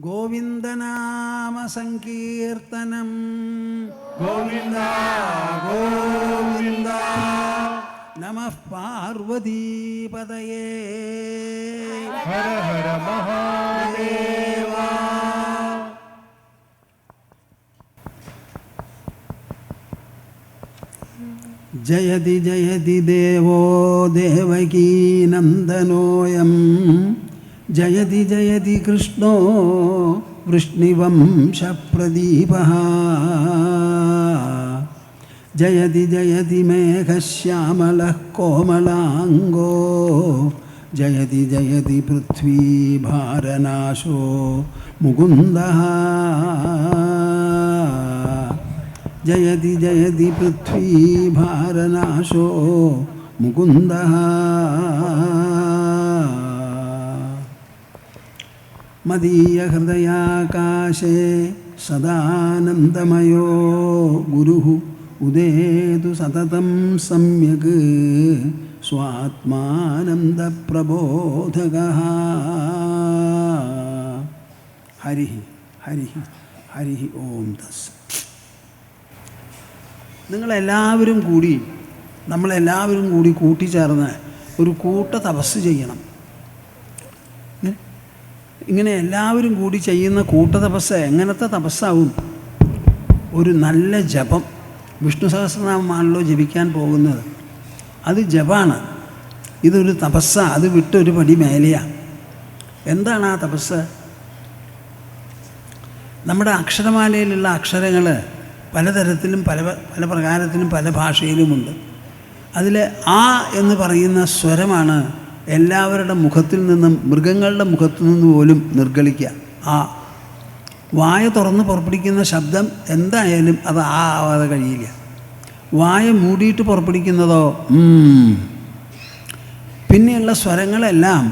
ഗോവിന്ദനാമ സങ്കീർത്തനം. ഗോവിന്ദ ഗോവിന്ദ. നമഃ പാർവതീപതയേ. ഹര ഹര മഹാദേവ. ജയതി ജയതി ദേവോ ദേവകീ നന്ദനോയം. ജയതി ജയതി കൃഷ്ണോ വൃഷ്ണിവംശപ്രദീപഃ. ജയതി ജയതി മേഘശ്യാമലഃ കോമളാംഗോ. ജയതി ജയതി പൃഥ്വീഭാരനാശോ മുകുന്ദഃ. ജയതി ജയതി പൃഥ്വീഭാരനാശോ മുകുന്ദഃ. മദീയ ഹൃദയാകാശേ സദാനന്ദമയോ ഗുരുഃ. ഉദേതു സതതം സമ്യക് സ്വാത്മാനന്ദപ്രബോധകഃ. ഹരി ഹരി ഹരി ഓം തസ്സ. നമ്മളെല്ലാവരും കൂടി കൂട്ടിച്ചേർന്ന് ഒരു കൂട്ട തപസ് ചെയ്യണം. ഇങ്ങനെ എല്ലാവരും കൂടി ചെയ്യുന്ന കൂട്ട തപസ് എങ്ങനത്തെ തപസ്സാവും? ഒരു നല്ല ജപം. വിഷ്ണു സഹസ്രനാമമാണല്ലോ ജപിക്കാൻ പോകുന്നത്. അത് ജപാണ്. ഇതൊരു തപസ്സ. അത് വിട്ടൊരു പടി മേലെയാണ്. എന്താണ് ആ തപസ്? നമ്മുടെ അക്ഷരമാലയിലുള്ള അക്ഷരങ്ങൾ പലതരത്തിലും പല പ്രകാരത്തിലും പല ഭാഷയിലുമുണ്ട്. അതിൽ ആ എന്ന് പറയുന്ന സ്വരമാണ് എല്ലാവരുടെ മുഖത്തിൽ നിന്നും, മൃഗങ്ങളുടെ മുഖത്തു നിന്ന് പോലും നിർഗളിക്കുക. ആ വായ തുറന്ന് പുറപ്പെടുവിക്കുന്ന ശബ്ദം എന്തായാലും അത് ആ ആവാതെ കഴിയില്ല. വായ മൂടിയിട്ട് പുറപ്പെടുവിക്കുന്നതോ പിന്നെയുള്ള സ്വരങ്ങളെല്ലാം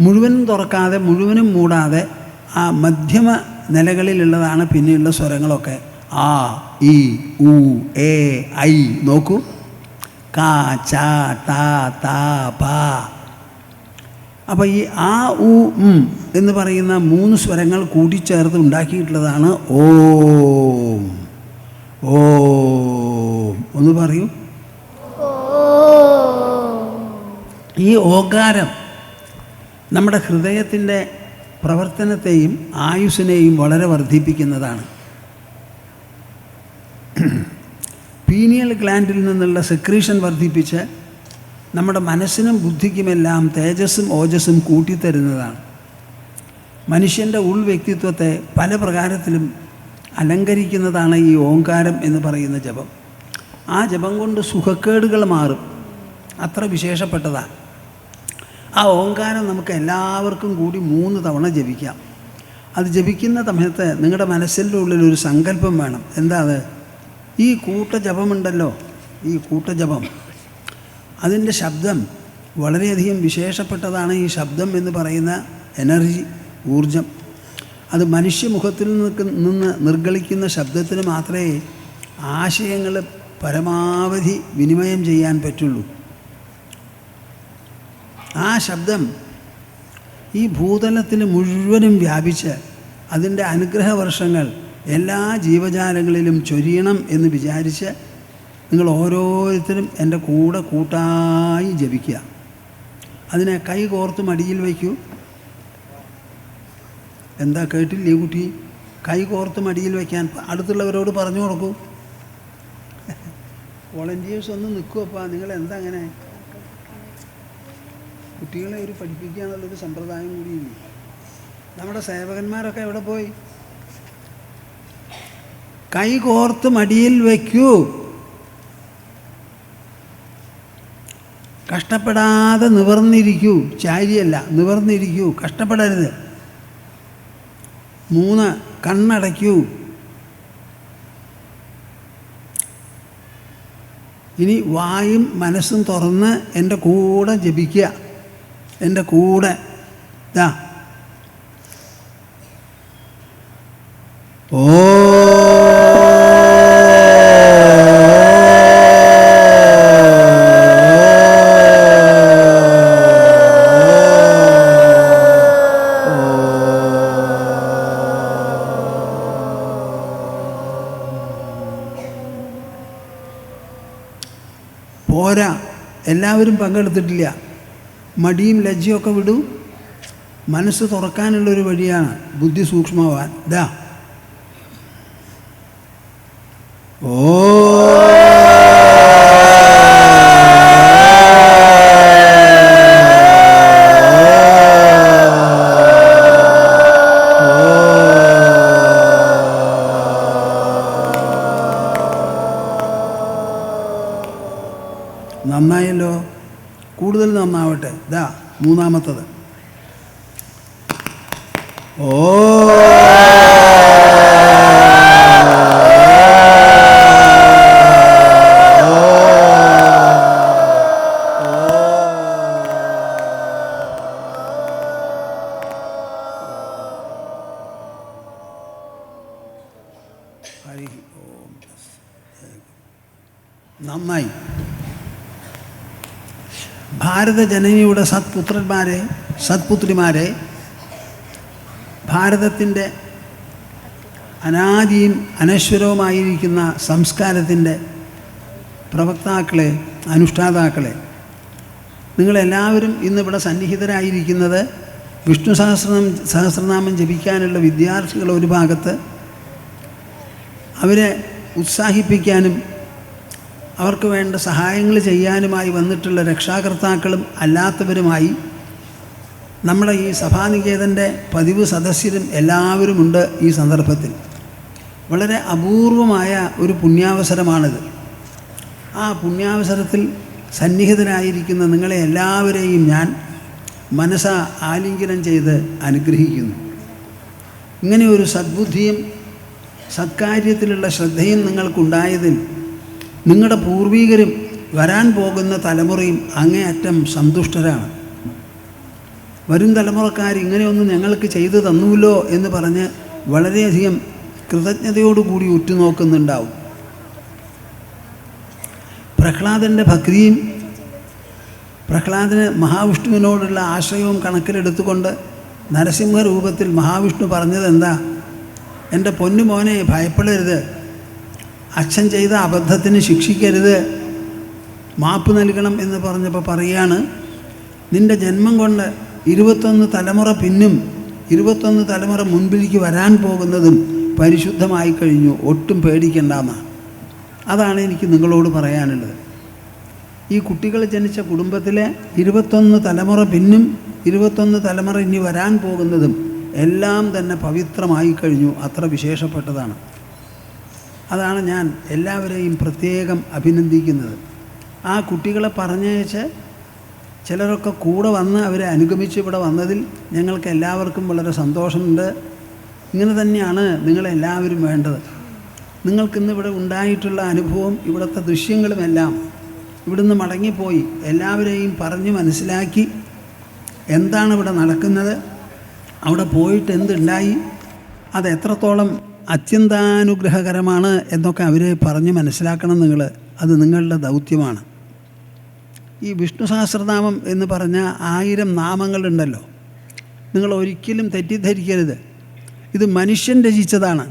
മുഴുവനും തുറക്കാതെ മുഴുവനും മൂടാതെ ആ മധ്യമ നിലകളിലുള്ളതാണ് പിന്നെയുള്ള സ്വരങ്ങളൊക്കെ. ആ, ഇ, ഉ, എ, ഐ. നോക്കൂ, ക, ച, ട, ത, പ. അപ്പോൾ ഈ ആ, ഉ, എന്ന് പറയുന്ന 3 സ്വരങ്ങൾ കൂട്ടിച്ചേർത്ത് ഉണ്ടാക്കിയിട്ടുള്ളതാണ് ഓം. ഓം ഒന്ന് പറയൂ. ഈ ഓകാരം നമ്മുടെ ഹൃദയത്തിൻ്റെ പ്രവർത്തനത്തെയും ആയുസ്സിനെയും വളരെ വർദ്ധിപ്പിക്കുന്നതാണ്. പീനിയൽ ഗ്ലാൻഡിൽ നിന്നുള്ള സെക്രീഷൻ വർദ്ധിപ്പിച്ച് നമ്മുടെ മനസ്സിനും ബുദ്ധിക്കുമെല്ലാം തേജസ്സും ഓജസ്സും കൂട്ടിത്തരുന്നതാണ്. മനുഷ്യൻ്റെ ഉൾവ്യക്തിത്വത്തെ പല പ്രകാരത്തിലും അലങ്കരിക്കുന്നതാണ് ഈ ഓങ്കാരം എന്ന് പറയുന്ന ജപം. ആ ജപം കൊണ്ട് സുഖക്കേടുകൾ മാറും. അത്ര വിശേഷപ്പെട്ടതാണ്. ആ ഓങ്കാരം നമുക്ക് എല്ലാവർക്കും കൂടി 3 തവണ ജപിക്കാം. അത് ജപിക്കുന്ന സമയത്ത് നിങ്ങളുടെ മനസ്സിൻ്റെ ഉള്ളിൽ ഒരു സങ്കല്പം വേണം. എന്താ അത്? ഈ കൂട്ടജപമുണ്ടല്ലോ, ഈ കൂട്ടജപം, അതിൻ്റെ ശബ്ദം വളരെയധികം വിശേഷപ്പെട്ടതാണ്. ഈ ശബ്ദം എന്ന് പറയുന്ന എനർജി, ഊർജം, അത് മനുഷ്യമുഖത്തിൽ നിന്ന് നിർഗളിക്കുന്ന ശബ്ദത്തിന് മാത്രമേ ആശയങ്ങൾ പരമാവധി വിനിമയം ചെയ്യാൻ പറ്റുള്ളൂ. ആ ശബ്ദം ഈ ഭൂതലത്തിൽ മുഴുവനും വ്യാപിച്ച് അതിൻ്റെ അനുഗ്രഹവർഷങ്ങൾ എല്ലാ ജീവജാലങ്ങളിലും ചൊരിയണം എന്ന് വിചാരിച്ച് നിങ്ങൾ ഓരോരുത്തരും എൻ്റെ കൂടെ കൂട്ടായി ജപിക്കുക. അതിനെ കൈ കോർത്ത് മടിയിൽ വയ്ക്കൂ. എന്താ കേട്ടില്ലേ കുട്ടി? കൈ കോർത്ത് മടിയിൽ വയ്ക്കാൻ അടുത്തുള്ളവരോട് പറഞ്ഞു കൊടുക്കൂ. വോളണ്ടിയേഴ്സ് ഒന്ന് നിൽക്കുമപ്പാ. നിങ്ങൾ എന്താ അങ്ങനെ? കുട്ടികളെ ഒരു പഠിപ്പിക്കുക എന്നുള്ളൊരു സമ്പ്രദായം കൂടിയില്ല. നമ്മുടെ സേവകന്മാരൊക്കെ എവിടെ പോയി? കൈ കോർത്ത് മടിയിൽ വയ്ക്കൂ. കഷ്ടപ്പെടാതെ നിവർന്നിരിക്കൂ. ചാരിയല്ല, നിവർന്നിരിക്കൂ. കഷ്ടപ്പെടരുത്. 3 കണ്ണടയ്ക്കൂ. ഇനി വായും മനസ്സും തുറന്ന് എൻ്റെ കൂടെ ജപിക്കുക. എൻ്റെ കൂടെ ദാ ഓ പോരാ, എല്ലാവരും പങ്കെടുത്തിട്ടില്ല. മടിയും ലജ്ജയൊക്കെ വിടൂ. മനസ്സ് തുറക്കാനുള്ളൊരു വഴിയാണ് ബുദ്ധി സൂക്ഷ്മമാവാൻ. ദാ നന്നായല്ലോ, കൂടുതൽ നന്നാവട്ടെ. ദാ മൂന്നാമത്തത്. നന്നായി. ഭാരതജനനിയുടെ സത്പുത്രന്മാരെ, സത്പുത്രിമാരെ, ഭാരതത്തിൻ്റെ അനാദിയും അനശ്വരവുമായിരിക്കുന്ന സംസ്കാരത്തിൻ്റെ പ്രവക്താക്കളെ, അനുഷ്ഠാതാക്കളെ, നിങ്ങളെല്ലാവരും ഇന്നിവിടെ സന്നിഹിതരായിരിക്കുന്നത് വിഷ്ണു സഹസ്രനാമം ജപിക്കാനുള്ള വിദ്യാർത്ഥികൾ ഒരു ഭാഗത്ത്, അവരെ ഉത്സാഹിപ്പിക്കാനും അവർക്ക് വേണ്ട സഹായങ്ങൾ ചെയ്യാനുമായി വന്നിട്ടുള്ള രക്ഷാകർത്താക്കളും അല്ലാത്തവരുമായി നമ്മുടെ ഈ സഭാനികേതൻ്റെ പതിവ് സദസ്യരും എല്ലാവരുമുണ്ട്. ഈ സന്ദർഭത്തിൽ വളരെ അപൂർവമായ ഒരു പുണ്യാവസരമാണിത്. ആ പുണ്യാവസരത്തിൽ സന്നിഹിതരായിരിക്കുന്ന നിങ്ങളെ എല്ലാവരെയും ഞാൻ മനസ്സാ ആലിംഗനം ചെയ്ത് അനുഗ്രഹിക്കുന്നു. ഇങ്ങനെയൊരു സദ്ബുദ്ധിയും സത്കാര്യത്തിലുള്ള ശ്രദ്ധയും നിങ്ങൾക്കുണ്ടായതിൽ നിങ്ങളുടെ പൂർവികരും വരാൻ പോകുന്ന തലമുറയും അങ്ങേയറ്റം സന്തുഷ്ടരാണ്. വരും തലമുറക്കാർ ഇങ്ങനെയൊന്നും ഞങ്ങൾക്ക് ചെയ്തു തന്നുല്ലോ എന്ന് പറഞ്ഞ് വളരെയധികം കൃതജ്ഞതയോടുകൂടി ഉറ്റുനോക്കുന്നുണ്ടാവും. പ്രഹ്ലാദൻ്റെ ഭക്തിയും പ്രഹ്ലാദന് മഹാവിഷ്ണുവിനോടുള്ള ആശ്രയവും കണക്കിലെടുത്തുകൊണ്ട് നരസിംഹരൂപത്തിൽ മഹാവിഷ്ണു പറഞ്ഞതെന്താ? എൻ്റെ പൊന്നുമോനെ ഭയപ്പെടരുത്, അച്ഛൻ ചെയ്ത അബദ്ധത്തിന് ശിക്ഷിക്കരുത്, മാപ്പ് നൽകണം എന്ന് പറഞ്ഞപ്പോൾ പറയാണ്, നിൻ്റെ ജന്മം കൊണ്ട് 21 തലമുറ പിന്നും 21 തലമുറ മുൻപിലേക്ക് വരാൻ പോകുന്നതും പരിശുദ്ധമായി കഴിഞ്ഞു, ഒട്ടും പേടിക്കേണ്ടെന്നാണ്. അതാണ് എനിക്ക് നിങ്ങളോട് പറയാനുള്ളത്. ഈ കുട്ടികൾ ജനിച്ച കുടുംബത്തിലെ 21 തലമുറ പിന്നും 21 തലമുറ ഇനി വരാൻ പോകുന്നതും എല്ലാം തന്നെ പവിത്രമായി കഴിഞ്ഞു, അത്ര വിശേഷപ്പെട്ടതാണ്. അതാണ് ഞാൻ എല്ലാവരെയും പ്രത്യേകം അഭിനന്ദിക്കുന്നത്. ആ കുട്ടികളെ പറഞ്ഞയച്ച് ചിലരൊക്കെ കൂടെ വന്ന് അവരെ അനുഗമിച്ച് ഇവിടെ വന്നതിൽ ഞങ്ങൾക്ക് എല്ലാവർക്കും വളരെ സന്തോഷമുണ്ട്. ഇങ്ങനെ തന്നെയാണ് നിങ്ങളെല്ലാവരും വേണ്ടത്. നിങ്ങൾക്കിന്നിവിടെ ഉണ്ടായിട്ടുള്ള അനുഭവം, ഇവിടുത്തെ ദൃശ്യങ്ങളുമെല്ലാം ഇവിടുന്ന് മടങ്ങിപ്പോയി എല്ലാവരെയും പറഞ്ഞ് മനസ്സിലാക്കി എന്താണ് ഇവിടെ നടക്കുന്നത്, അവിടെ പോയിട്ട് എന്തുണ്ടായി, അത് എത്രത്തോളം അത്യന്താനുഗ്രഹകരമാണ് എന്നൊക്കെ അവരെ പറഞ്ഞ് മനസ്സിലാക്കണം നിങ്ങൾ. അത് നിങ്ങളുടെ ദൗത്യമാണ്. ഈ വിഷ്ണു സഹസ്രനാമം എന്ന് പറഞ്ഞ 1000 നാമങ്ങളുണ്ടല്ലോ, നിങ്ങൾ ഒരിക്കലും തെറ്റിദ്ധരിക്കരുത്. ഇത് മനുഷ്യൻ രചിച്ചതാണ്.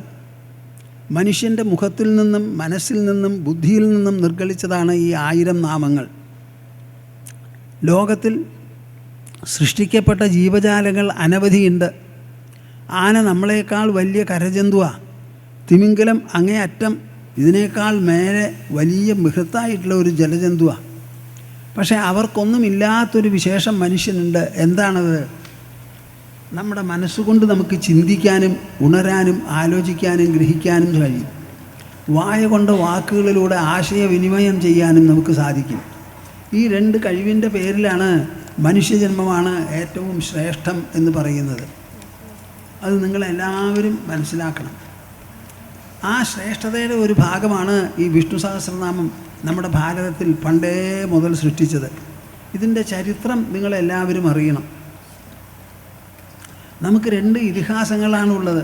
മനുഷ്യൻ്റെ മുഖത്തിൽ നിന്നും മനസ്സിൽ നിന്നും ബുദ്ധിയിൽ നിന്നും നിർഗളിച്ചതാണ് ഈ 1000 നാമങ്ങൾ. ലോകത്തിൽ സൃഷ്ടിക്കപ്പെട്ട ജീവജാലങ്ങൾ അനവധിയുണ്ട്. ആന നമ്മളെക്കാൾ വലിയ കരജന്തുവാണ്. തിമിംഗലം അങ്ങേയറ്റം ഇതിനേക്കാൾ മേലെ വലിയ ബൃഹത്തായിട്ടുള്ള ഒരു ജലജന്തുവാണ്. പക്ഷേ അവർക്കൊന്നുമില്ലാത്തൊരു വിശേഷം മനുഷ്യനുണ്ട്. എന്താണത്? നമ്മുടെ മനസ്സുകൊണ്ട് നമുക്ക് ചിന്തിക്കാനും ഉണരാനും ആലോചിക്കാനും ഗ്രഹിക്കാനും കഴിയും. വായ കൊണ്ട് വാക്കുകളിലൂടെ ആശയവിനിമയം ചെയ്യാനും നമുക്ക് സാധിക്കും. ഈ 2 കഴിവിൻ്റെ പേരിലാണ് മനുഷ്യജന്മമാണ് ഏറ്റവും ശ്രേഷ്ഠം എന്ന് പറയുന്നത്. അത് നിങ്ങളെല്ലാവരും മനസ്സിലാക്കണം. ആ ശ്രേഷ്ഠതയുടെ ഒരു ഭാഗമാണ് ഈ വിഷ്ണു സഹസ്രനാമം നമ്മുടെ ഭാരതത്തിൽ പണ്ടേ മുതൽ സൃഷ്ടിച്ചത്. ഇതിൻ്റെ ചരിത്രം നിങ്ങളെല്ലാവരും അറിയണം. നമുക്ക് 2 ഇതിഹാസങ്ങളാണുള്ളത്.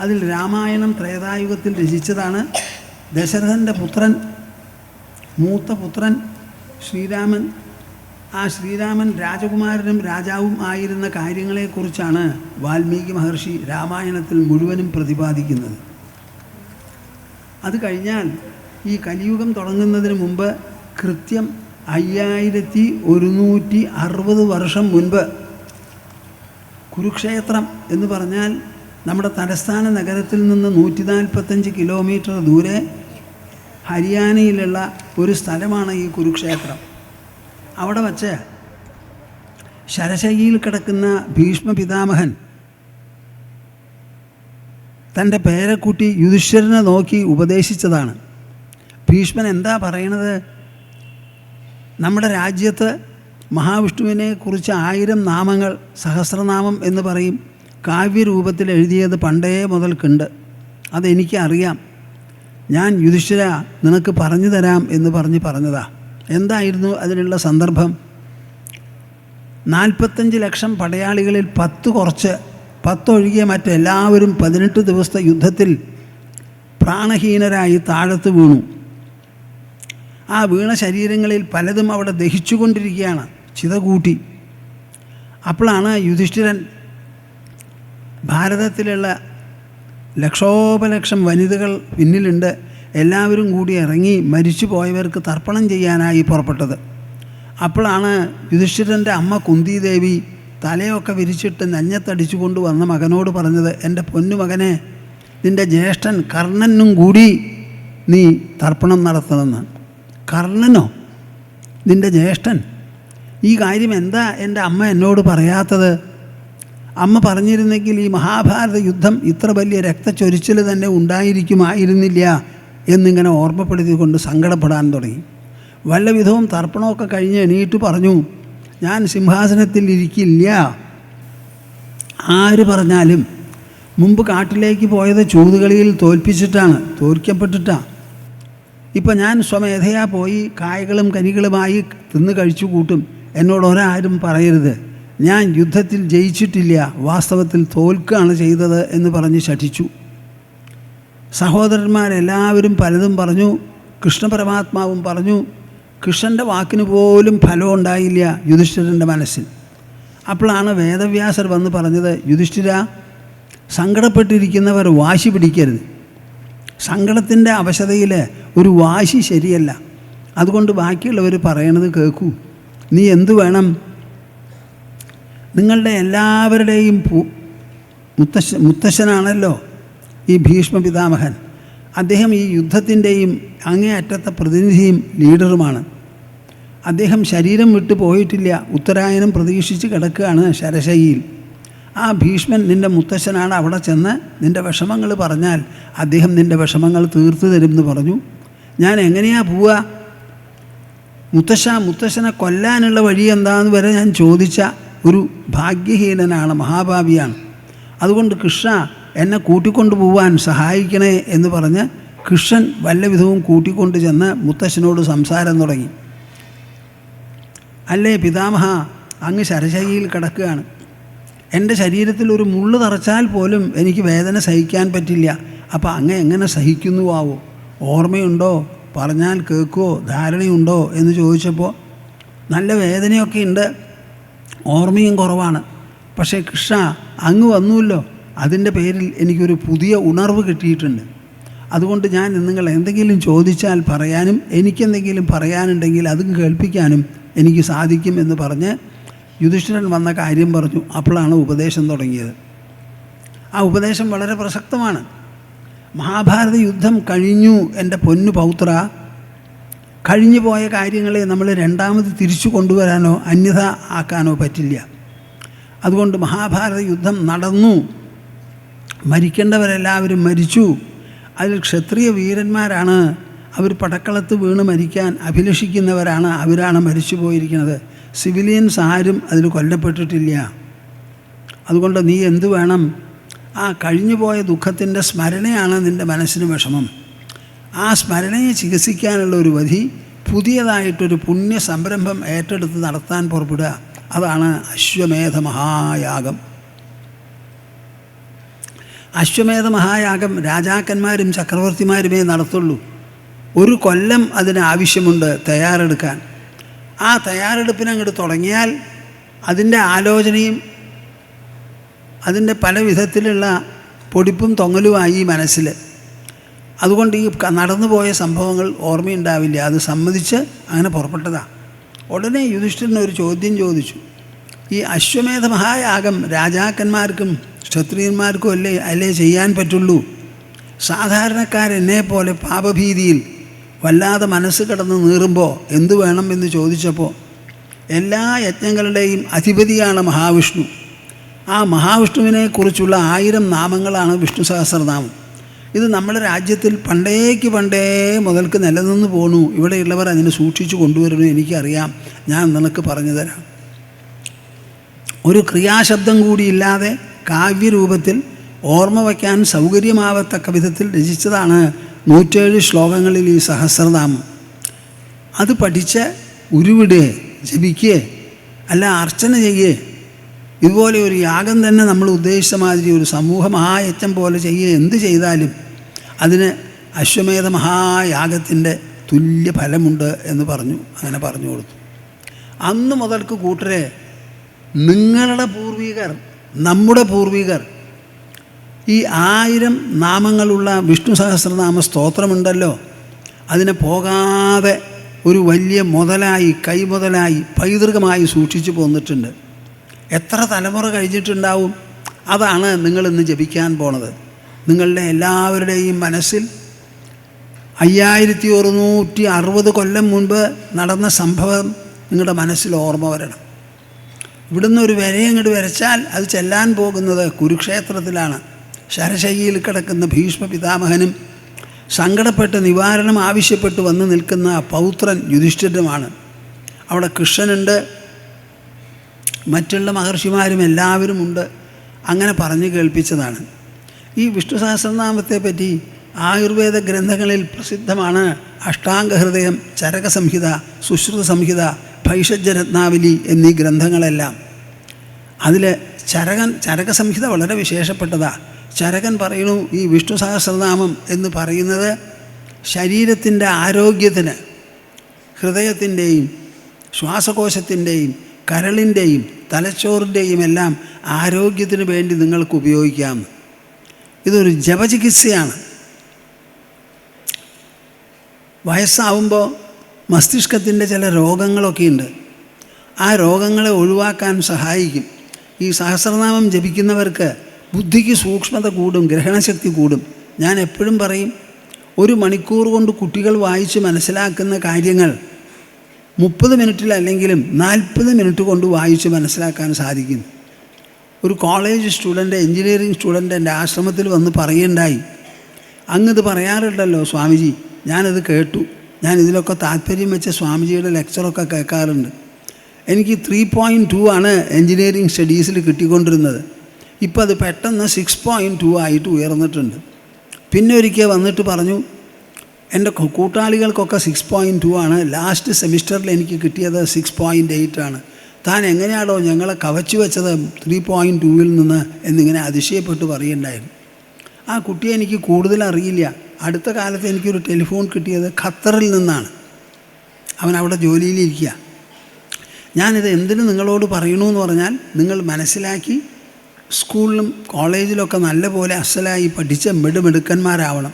അതിൽ രാമായണം ത്രേതായുഗത്തിൽ രചിച്ചതാണ്. ദശരഥൻ്റെ പുത്രൻ, മൂത്ത പുത്രൻ ശ്രീരാമൻ. ആ ശ്രീരാമൻ രാജകുമാരനും രാജാവും ആയിരുന്ന കാര്യങ്ങളെക്കുറിച്ചാണ് വാൽമീകി മഹർഷി രാമായണത്തിൽ മുഴുവനും പ്രതിപാദിക്കുന്നത്. അത് കഴിഞ്ഞാൽ ഈ കലിയുഗം തുടങ്ങുന്നതിന് മുമ്പ് കൃത്യം 5160 വർഷം മുൻപ് കുരുക്ഷേത്രം എന്ന് പറഞ്ഞാൽ നമ്മുടെ തലസ്ഥാന നഗരത്തിൽ നിന്ന് 145 കിലോമീറ്റർ ദൂരെ ഹരിയാനയിലുള്ള ഒരു സ്ഥലമാണ് ഈ കുരുക്ഷേത്രം. അവിടെ വച്ച് ശരശയ്യയിൽ കിടക്കുന്ന ഭീഷ്മ പിതാമഹൻ തൻ്റെ പേരക്കുട്ടി യുധിഷ്ഠിരനെ നോക്കി ഉപദേശിച്ചതാണ്. ഭീഷ്മൻ എന്താ പറയണത്? നമ്മുടെ രാജ്യത്ത് മഹാവിഷ്ണുവിനെ കുറിച്ച് 1000 നാമങ്ങൾ, സഹസ്രനാമം എന്ന് പറയും, കാവ്യരൂപത്തിൽ എഴുതിയത് പണ്ടേ മുതൽക്കുണ്ട്. അതെനിക്കറിയാം. ഞാൻ യുധിഷ്ഠിര നിനക്ക് പറഞ്ഞു തരാം എന്ന് പറഞ്ഞതാ. എന്തായിരുന്നു അതിനുള്ള സന്ദർഭം? 45 ലക്ഷം പടയാളികളിൽ 10 ഒഴികെ മറ്റെല്ലാവരും 18 ദിവസത്തെ യുദ്ധത്തിൽ പ്രാണഹീനരായി താഴത്ത് വീണു. ആ വീണ ശരീരങ്ങളിൽ പലതും അവിടെ ദഹിച്ചുകൊണ്ടിരിക്കുകയാണ്, ചിത കൂട്ടി. അപ്പോഴാണ് യുധിഷ്ഠിരൻ ഭാരതത്തിലുള്ള ലക്ഷോപലക്ഷം വനിതകൾ പിന്നിലുണ്ട്, എല്ലാവരും കൂടി ഇറങ്ങി മരിച്ചു പോയവർക്ക് തർപ്പണം ചെയ്യാനായി പുറപ്പെട്ടത്. അപ്പോഴാണ് യുധിഷ്ഠിരൻ്റെ അമ്മ കുന്തിദേവി തലയൊക്കെ വിരിച്ചിട്ട് നെഞ്ഞത്തടിച്ചു കൊണ്ടുവന്ന മകനോട് പറഞ്ഞത്, എൻ്റെ പൊന്നുമകനെ, നിൻ്റെ ജ്യേഷ്ഠൻ കർണനും കൂടി നീ തർപ്പണം നടത്തണമെന്ന്. കർണനോ? നിൻ്റെ ജ്യേഷ്ഠൻ? ഈ കാര്യം എന്താ എൻ്റെ അമ്മ എന്നോട് പറയാത്തത്? അമ്മ പറഞ്ഞിരുന്നെങ്കിൽ ഈ മഹാഭാരത യുദ്ധം ഇത്ര വലിയ രക്തച്ചൊരിച്ചിൽ തന്നെ ഉണ്ടായിരിക്കുമായിരുന്നില്ല എന്നിങ്ങനെ ഓർമ്മപ്പെടുത്തിക്കൊണ്ട് സങ്കടപ്പെടാൻ തുടങ്ങി. വല്ല വിധവും തർപ്പണമൊക്കെ കഴിഞ്ഞ് എണീറ്റ് പറഞ്ഞു, ഞാൻ സിംഹാസനത്തിൽ ഇരിക്കില്ല. ആര് പറഞ്ഞാലും മുമ്പ് കാട്ടിലേക്ക് പോയത് ചൂതുകളിയിൽ തോൽക്കപ്പെട്ടിട്ടാണ്. ഇപ്പം ഞാൻ സ്വമേധയാ പോയി കായകളും കനികളുമായി തിന്ന് കഴിച്ചു കൂട്ടും. എന്നോട് ഒരാരും പറയരുത് ഞാൻ യുദ്ധത്തിൽ ജയിച്ചിട്ടില്ല, വാസ്തവത്തിൽ തോൽക്കുകയാണ് ചെയ്തത് എന്ന് പറഞ്ഞ് ശഠിച്ചു. സഹോദരന്മാരെല്ലാവരും പലതും പറഞ്ഞു. കൃഷ്ണപരമാത്മാവും പറഞ്ഞു. കൃഷ്ണൻ്റെ വാക്കിന് പോലും ഫലം ഉണ്ടായില്ല യുധിഷ്ഠിരൻ്റെ മനസ്സിൽ. അപ്പോഴാണ് വേദവ്യാസർ വന്ന് പറഞ്ഞത്, യുധിഷ്ഠിര, സങ്കടപ്പെട്ടിരിക്കുന്നവർ വാശി പിടിക്കരുത്. സങ്കടത്തിൻ്റെ അവശതയിൽ ഒരു വാശി ശരിയല്ല. അതുകൊണ്ട് ബാക്കിയുള്ളവർ പറയണത് കേൾക്കൂ. നീ എന്തു വേണം? നിങ്ങളുടെ എല്ലാവരുടെയും മുത്തശ്ശനാണല്ലോ ഈ ഭീഷ്മ പിതാമഹൻ. അദ്ദേഹം ഈ യുദ്ധത്തിൻ്റെയും അങ്ങേയറ്റത്തെ പ്രതിനിധിയും ലീഡറുമാണ്. അദ്ദേഹം ശരീരം വിട്ടു പോയിട്ടില്ല, ഉത്തരായനം പ്രതീക്ഷിച്ച് കിടക്കുകയാണ് ശരശയ്യയിൽ. ആ ഭീഷ്മൻ നിൻ്റെ മുത്തശ്ശനാണ്. അവിടെ ചെന്ന് നിൻ്റെ വിഷമങ്ങൾ പറഞ്ഞാൽ അദ്ദേഹം നിൻ്റെ വിഷമങ്ങൾ തീർത്തു തരുമെന്ന് പറഞ്ഞു. ഞാൻ എങ്ങനെയാ പോവുക? മുത്തശ്ശനെ കൊല്ലാനുള്ള വഴി എന്താണെന്ന് വരെ ഞാൻ ചോദിച്ച ഒരു ഭാഗ്യഹീനനാണ്, മഹാഭാവിയാണ്. അതുകൊണ്ട് കൃഷ്ണ എന്നെ കൂട്ടിക്കൊണ്ടു പോവാൻ സഹായിക്കണേ എന്ന് പറഞ്ഞ് കൃഷ്ണൻ വല്ല വിധവും കൂട്ടിക്കൊണ്ട് ചെന്ന് മുത്തശ്ശനോട് സംസാരം തുടങ്ങി. അല്ലേ പിതാമഹ, അങ്ങ് ശരശയ്യയിൽ കിടക്കുകയാണ്. എൻ്റെ ശരീരത്തിൽ ഒരു മുള്ളു തറച്ചാൽ പോലും എനിക്ക് വേദന സഹിക്കാൻ പറ്റില്ല. അപ്പോൾ അങ്ങ് എങ്ങനെ സഹിക്കുന്നുവാവോ? ഓർമ്മയുണ്ടോ? പറഞ്ഞാൽ കേൾക്കുമോ? ധാരണയുണ്ടോ എന്ന് ചോദിച്ചപ്പോൾ നല്ല വേദനയൊക്കെ ഉണ്ട്, ഓർമ്മയും കുറവാണ്. പക്ഷേ കൃഷ്ണ അങ്ങ് വന്നുവല്ലോ, അതിൻ്റെ പേരിൽ എനിക്കൊരു പുതിയ ഉണർവ് കിട്ടിയിട്ടുണ്ട്. അതുകൊണ്ട് ഞാൻ നിങ്ങൾ എന്തെങ്കിലും ചോദിച്ചാൽ പറയാനും എനിക്കെന്തെങ്കിലും പറയാനുണ്ടെങ്കിൽ അതും കേൾപ്പിക്കാനും എനിക്ക് സാധിക്കും എന്ന് പറഞ്ഞ് യുധിഷ്ഠിരൻ വന്ന കാര്യം പറഞ്ഞു. അപ്പോഴാണ് ഉപദേശം തുടങ്ങിയത്. ആ ഉപദേശം വളരെ പ്രസക്തമാണ്. മഹാഭാരത യുദ്ധം കഴിഞ്ഞു എൻ്റെ പൊന്നു പൗത്ര. കഴിഞ്ഞു പോയ കാര്യങ്ങളെ നമ്മൾ രണ്ടാമത് തിരിച്ചു കൊണ്ടുവരാനോ അന്യഥ ആക്കാനോ പറ്റില്ല. അതുകൊണ്ട് മഹാഭാരത യുദ്ധം നടന്നു, മരിക്കേണ്ടവരെല്ലാവരും മരിച്ചു. അതിൽ ക്ഷത്രിയ വീരന്മാരാണ്, അവർ പടക്കളത്ത് വീണ് മരിക്കാൻ അഭിലഷിക്കുന്നവരാണ്, അവരാണ് മരിച്ചു പോയിരിക്കുന്നത്. സിവിലിയൻസ് ആരും അതിൽ കൊല്ലപ്പെട്ടിട്ടില്ല. അതുകൊണ്ട് നീ എന്തു വേണം? ആ കഴിഞ്ഞുപോയ ദുഃഖത്തിൻ്റെ സ്മരണയാണ് നിൻ്റെ മനസ്സിന് വിഷമം. ആ സ്മരണയെ ചികിത്സിക്കാനുള്ള ഒരു വധി, പുതിയതായിട്ടൊരു പുണ്യ സംരംഭം ഏറ്റെടുത്ത് നടത്താൻ പുറപ്പെടുക. അതാണ് അശ്വമേധ മഹായാഗം. അശ്വമേധ മഹായാഗം രാജാക്കന്മാരും ചക്രവർത്തിമാരുമേ നടത്തുള്ളൂ. 1 കൊല്ലം അതിന് ആവശ്യമുണ്ട് തയ്യാറെടുക്കാൻ. ആ തയ്യാറെടുപ്പിനങ്ങോട്ട് തുടങ്ങിയാൽ അതിൻ്റെ ആലോചനയും അതിൻ്റെ പല വിധത്തിലുള്ള പൊടിപ്പും തൊങ്ങലുമായി മനസ്സിൽ. അതുകൊണ്ട് ഈ നടന്നുപോയ സംഭവങ്ങൾ ഓർമ്മയുണ്ടാവില്ല. അത് സമ്മതിച്ച് അങ്ങനെ പുറപ്പെട്ടതാണ്. ഉടനെ യുധിഷ്ഠിരൻ ഒരു ചോദ്യം ചോദിച്ചു. ഈ അശ്വമേധ മഹായാഗം രാജാക്കന്മാർക്കും ക്ഷത്രിയന്മാർക്കും അല്ലേ ചെയ്യാൻ പറ്റുള്ളൂ? സാധാരണക്കാരെന്നെ പോലെ പാപഭീതിയിൽ വല്ലാതെ മനസ്സ് കിടന്ന് നീറുമ്പോൾ എന്തു വേണം എന്ന് ചോദിച്ചപ്പോൾ എല്ലാ യജ്ഞങ്ങളുടെയും അധിപതിയാണ് മഹാവിഷ്ണു. ആ മഹാവിഷ്ണുവിനെക്കുറിച്ചുള്ള 1000 നാമങ്ങളാണ് വിഷ്ണു സഹസ്രനാമം. ഇത് നമ്മുടെ രാജ്യത്തിൽ പണ്ടേ മുതൽക്ക് നിലനിന്ന് പോണു. ഇവിടെയുള്ളവർ അതിനെ സൂക്ഷിച്ചു കൊണ്ടുവരുന്നു. എനിക്കറിയാം, ഞാൻ നിനക്ക് പറഞ്ഞു തരാം. ഒരു ക്രിയാശബ്ദം കൂടിയില്ലാതെ കാവ്യരൂപത്തിൽ ഓർമ്മ വയ്ക്കാൻ സൗകര്യമാവത്തക്ക വിധത്തിൽ രചിച്ചതാണ് 107 ശ്ലോകങ്ങളിൽ ഈ സഹസ്രനാമം. അത് പഠിച്ച് ഉരുവിടുക, ജപിക്കുക, അല്ല അർച്ചന ചെയ്യുക. ഇതുപോലെ ഒരു യാഗം തന്നെ നമ്മൾ ഉദ്ദേശിച്ച മാതിരി ഒരു സമൂഹ മഹായജ്ഞം പോലെ ചെയ്യുക. എന്ത് ചെയ്താലും അതിന് അശ്വമേധ മഹായാഗത്തിൻ്റെ തുല്യ ഫലമുണ്ട് എന്ന് പറഞ്ഞു. അങ്ങനെ പറഞ്ഞു കൊടുത്തു. അന്ന് മുതൽക്ക് കൂട്ടരെ, നിങ്ങളുടെ പൂർവികർ, നമ്മുടെ പൂർവികർ ഈ 1000 നാമങ്ങളുള്ള വിഷ്ണു സഹസ്രനാമ സ്തോത്രമുണ്ടല്ലോ, അതിനെ പോകാതെ ഒരു വലിയ മുതലായി, കൈമുതലായി, പൈതൃകമായി സൂക്ഷിച്ചു പോന്നിട്ടുണ്ട്. എത്ര തലമുറ കഴിഞ്ഞിട്ടുണ്ടാവും? അതാണ് നിങ്ങളിന്ന് ജപിക്കാൻ പോണത്. നിങ്ങളുടെ എല്ലാവരുടെയും മനസ്സിൽ 5160 കൊല്ലം മുൻപ് നടന്ന സംഭവം നിങ്ങളുടെ മനസ്സിൽ ഓർമ്മ വരണം. ഇവിടുന്ന് ഒരു വരയങ്ങോട്ട് വരച്ചാൽ അത് ചെല്ലാൻ പോകുന്നത് കുരുക്ഷേത്രത്തിലാണ്. ശരശയ്യയിൽ കിടക്കുന്ന ഭീഷ്മ പിതാമഹനും സങ്കടപ്പെട്ട് നിവാരണം ആവശ്യപ്പെട്ട് വന്ന് നിൽക്കുന്ന പൗത്രൻ യുധിഷ്ഠിരനുമാണ്. അവിടെ കൃഷ്ണനുണ്ട്, മറ്റുള്ള മഹർഷിമാരും എല്ലാവരും ഉണ്ട്. അങ്ങനെ പറഞ്ഞു കേൾപ്പിച്ചതാണ്. ഈ വിഷ്ണു സഹസ്രനാമത്തെ പറ്റി ആയുർവേദ ഗ്രന്ഥങ്ങളിൽ പ്രസിദ്ധമാണ് അഷ്ടാംഗഹൃദയം, ചരകസംഹിത, സുശ്രുത സംഹിത, ഭൈഷജ്യരത്നാവലി എന്നീ ഗ്രന്ഥങ്ങളെല്ലാം. അതിൽ ചരകസംഹിത വളരെ വിശേഷപ്പെട്ടതാണ്. ചരകൻ പറയുന്നു, ഈ വിഷ്ണു സഹസ്രനാമം എന്ന് പറയുന്നത് ശരീരത്തിൻ്റെ ആരോഗ്യത്തിന്, ഹൃദയത്തിൻ്റെയും ശ്വാസകോശത്തിൻ്റെയും കരളിൻ്റെയും തലച്ചോറിൻ്റെയും എല്ലാം ആരോഗ്യത്തിന് വേണ്ടി നിങ്ങൾക്ക് ഉപയോഗിക്കാം. ഇതൊരു ജപചികിത്സയാണ്. വയസ്സാവുമ്പോൾ മസ്തിഷ്കത്തിൻ്റെ ചില രോഗങ്ങളൊക്കെ ഉണ്ട്. ആ രോഗങ്ങളെ ഒഴിവാക്കാൻ സഹായിക്കും. ഈ സഹസ്രനാമം ജപിക്കുന്നവർക്ക് ബുദ്ധിക്ക് സൂക്ഷ്മത കൂടും, ഗ്രഹണശക്തി കൂടും. ഞാൻ എപ്പോഴും പറയും, 1 മണിക്കൂർ കൊണ്ട് കുട്ടികൾ വായിച്ച് മനസ്സിലാക്കുന്ന കാര്യങ്ങൾ 30 മിനിറ്റിലല്ലെങ്കിലും 40 മിനിറ്റ് കൊണ്ട് വായിച്ച് മനസ്സിലാക്കാൻ സാധിക്കും. ഒരു കോളേജ് സ്റ്റുഡൻ്റ്, എൻജിനീയറിംഗ് സ്റ്റുഡൻ്റ് എൻ്റെ ആശ്രമത്തിൽ വന്ന് പറയുണ്ടായി, അങ്ങത് പറയാറുണ്ടല്ലോ സ്വാമിജി, ഞാനത് കേട്ടു, ഞാൻ ഇതിലൊക്കെ താല്പര്യം വെച്ച സ്വാമിജിയുടെ ലെക്ചറൊക്കെ കേൾക്കാറുണ്ട്. എനിക്ക് 3.2 ആണ് എൻജിനീയറിംഗ് സ്റ്റഡീസിൽ കിട്ടിക്കൊണ്ടിരുന്നത്. ഇപ്പം അത് പെട്ടെന്ന് 6.2 ആയിട്ട് ഉയർന്നിട്ടുണ്ട്. പിന്നെ ഒരിക്കൽ വന്നിട്ട് പറഞ്ഞു, എൻ്റെ കൂട്ടാളികൾക്കൊക്കെ 6.2 ആണ്, ലാസ്റ്റ് സെമിസ്റ്ററിൽ എനിക്ക് കിട്ടിയത് 6.8 ആണ്. താൻ എങ്ങനെയാണോ ഞങ്ങളെ കവച്ചു വെച്ചത് 3.2-ൽ നിന്ന് എന്നിങ്ങനെ അതിശയപ്പെട്ട് പറയുണ്ടായിരുന്നു. ആ കുട്ടിയെ എനിക്ക് കൂടുതൽ അറിയില്ല. അടുത്ത കാലത്ത് എനിക്കൊരു ടെലിഫോൺ കിട്ടിയത് ഖത്തറിൽ നിന്നാണ്. അവൻ അവിടെ ജോലിയിലിരിക്കുക. ഞാനിത് എന്തിനു നിങ്ങളോട് പറയണമെന്ന് പറഞ്ഞാൽ, നിങ്ങൾ മനസ്സിലാക്കി സ്കൂളിലും കോളേജിലൊക്കെ നല്ലപോലെ അസലായി പഠിച്ച മിടുമിടുക്കന്മാരാവണം.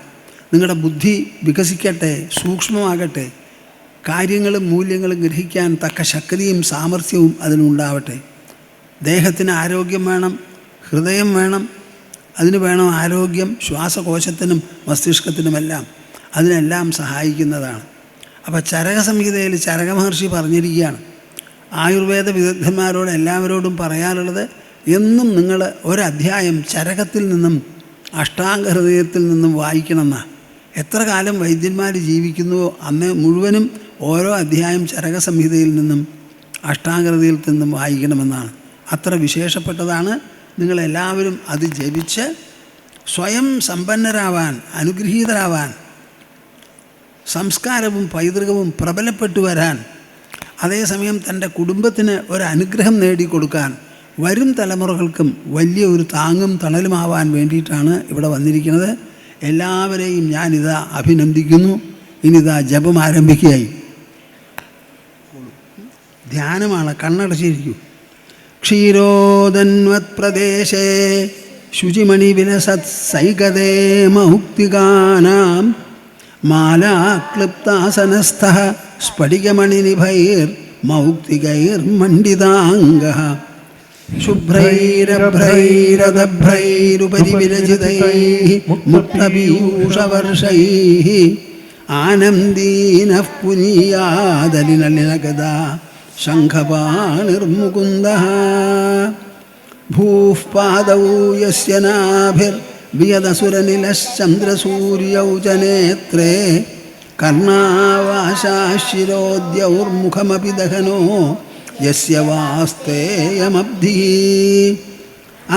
നിങ്ങളുടെ ബുദ്ധി വികസിക്കട്ടെ, സൂക്ഷ്മമാകട്ടെ, കാര്യങ്ങളും മൂല്യങ്ങളും ഗ്രഹിക്കാൻ തക്ക ശക്തിയും സാമർഥ്യവും അതിനുണ്ടാവട്ടെ. ദേഹത്തിന് ആരോഗ്യം വേണം, ഹൃദയം വേണം, അതിന് വേണം ആരോഗ്യം, ശ്വാസകോശത്തിനും മസ്തിഷ്കത്തിനുമെല്ലാം. അതിനെല്ലാം സഹായിക്കുന്നതാണ്. അപ്പോൾ ചരകസംഹിതയിൽ ചരകമഹർഷി പറഞ്ഞിരിക്കുകയാണ്, ആയുർവേദ വിദഗ്ധന്മാരോട് എല്ലാവരോടും പറയാനുള്ളത്, എന്നും നിങ്ങൾ ഒരധ്യായം ചരകത്തിൽ നിന്നും അഷ്ടാംഗഹൃദയത്തിൽ നിന്നും വായിക്കണമെന്നാണ്. എത്ര കാലം വൈദ്യന്മാർ ജീവിക്കുന്നുവോ അന്ന് മുഴുവനും ഓരോ അധ്യായം ചരകസംഹിതയിൽ നിന്നും അഷ്ടാംഗഹൃദയത്തിൽ നിന്നും വായിക്കണമെന്നാണ്. അത്ര വിശേഷപ്പെട്ടതാണ്. നിങ്ങളെല്ലാവരും അത് ജപിച്ച് സ്വയം സമ്പന്നരാവാൻ, അനുഗ്രഹീതരാവാൻ, സംസ്കാരവും പൈതൃകവും പ്രബലപ്പെട്ടു വരാൻ, അതേസമയം തൻ്റെ കുടുംബത്തിന് ഒരു അനുഗ്രഹം നേടിക്കൊടുക്കാൻ, വരും തലമുറകൾക്കും വലിയ ഒരു താങ്ങും തണലുമാവാൻ വേണ്ടിയിട്ടാണ് ഇവിടെ വന്നിരിക്കുന്നത്. എല്ലാവരെയും ഞാനിതാ അഭിനന്ദിക്കുന്നു. ഇനിതാ ജപം ആരംഭിക്കുകയായി. ധ്യാനമാണ്, കണ്ണടച്ചിരിക്കൂ. ക്ഷീരോദന്വത് പ്രദേശേ ശുചിമണിവിലസത്സൈകതേ മൗക്തികാനാം മാലാക്ലിപ്താസനസ്ഥഃ സ്ഫടികമണിനിഭൈർമൗക്തികൈർമണ്ഡിതാംഗഃ ശുഭ്രൈരഭ്രൈരദഭ്രൈരുപരി വിരചിതൈः മുക്തപീയൂഷവർഷൈः ആനന്ദീനഃ പുനീയാദലിനലിനഗദാ ശംഖപാണിർമുകുന്ദഃ ഭൂഃ പാദൗ യസ്യ നാഭിർവിയദസുരനിലശ്ചന്ദ്രസൂര്യൗ ച നേത്രേ കർണാവാശാശിരോദ്യൗർമുഖമപി ദഹനോ യസ്യ വാസ്തേയമബ്ധിഃ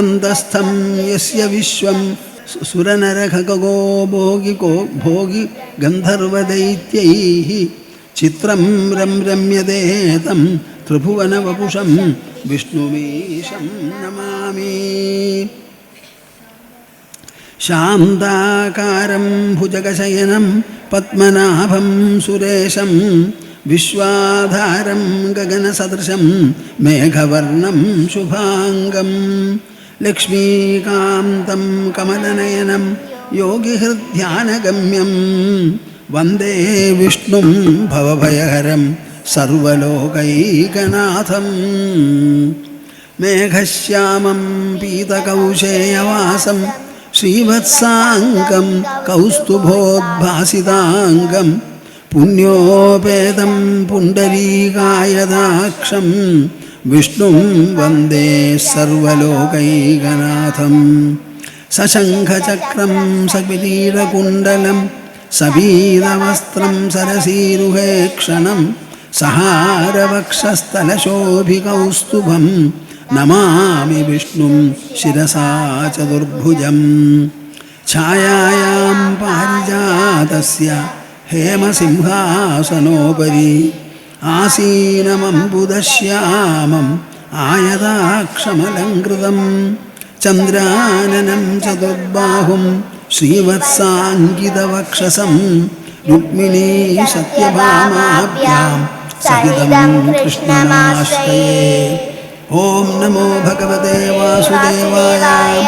അന്തസ്ഥം യസ്യ വിശ്വം സുരനരഖഗോ ഭോഗി ഗന്ധർവദൈത്യൈഃ ചിത്രം രമ്യതേ തം ത്രിഭുവനവപുഷം വിഷ്ണുമീശം നമാമി. ശാന്താകാരം ഭുജഗശയനം പദ്മനാഭം സുരേശം വിശ്വാധാരം ഗഗനസദൃശം മേഘവർണം ശുഭാംഗം ലക്ഷ്മീകാന്തം കമലനയനം യോഗിഹൃദ്ധ്യാനഗമ്യം വന്ദേ വിഷ്ണും ഭവഭയഹരം സർവലോകൈകനാഥം. മേഘശ്യാമം പീതകൗശേയവാസം ശ്രീവത്സാംഗം കൗസ്തുഭോദ്ഭാസിതാംഗം പുണ്യോപേതം പുണ്ടരീകായതാക്ഷം വിഷ്ണും വന്ദേ സർവലോകൈകനാഥം. സശംഖചക്രം സകിരീടകുണ്ടലം സപീതവസ്ത്രം സരസീരുഹേക്ഷണം സഹാരവക്ഷസ്ഥലശോഭികൗസ്തുഭം നമാമി വിഷ്ണും ശിരസാ ചതുർഭുജം. ഛായായാം പാരിജാതസ്യ ഹേമസിംഹാസനോപരി ആസീനമംബുദശ്യാമം ആയതാക്ഷമലങ്കൃതം ചന്ദ്രാനനം ചതുർബാഹും ശ്രീവത്സാങ്കിതവക്ഷസം രുക്മിണീ സത്യഭാമാഭ്യാം സഹിതം കൃഷ്ണമാശ്രയേ. ഓം നമോ ഭഗവതേ വാസുദേവായ.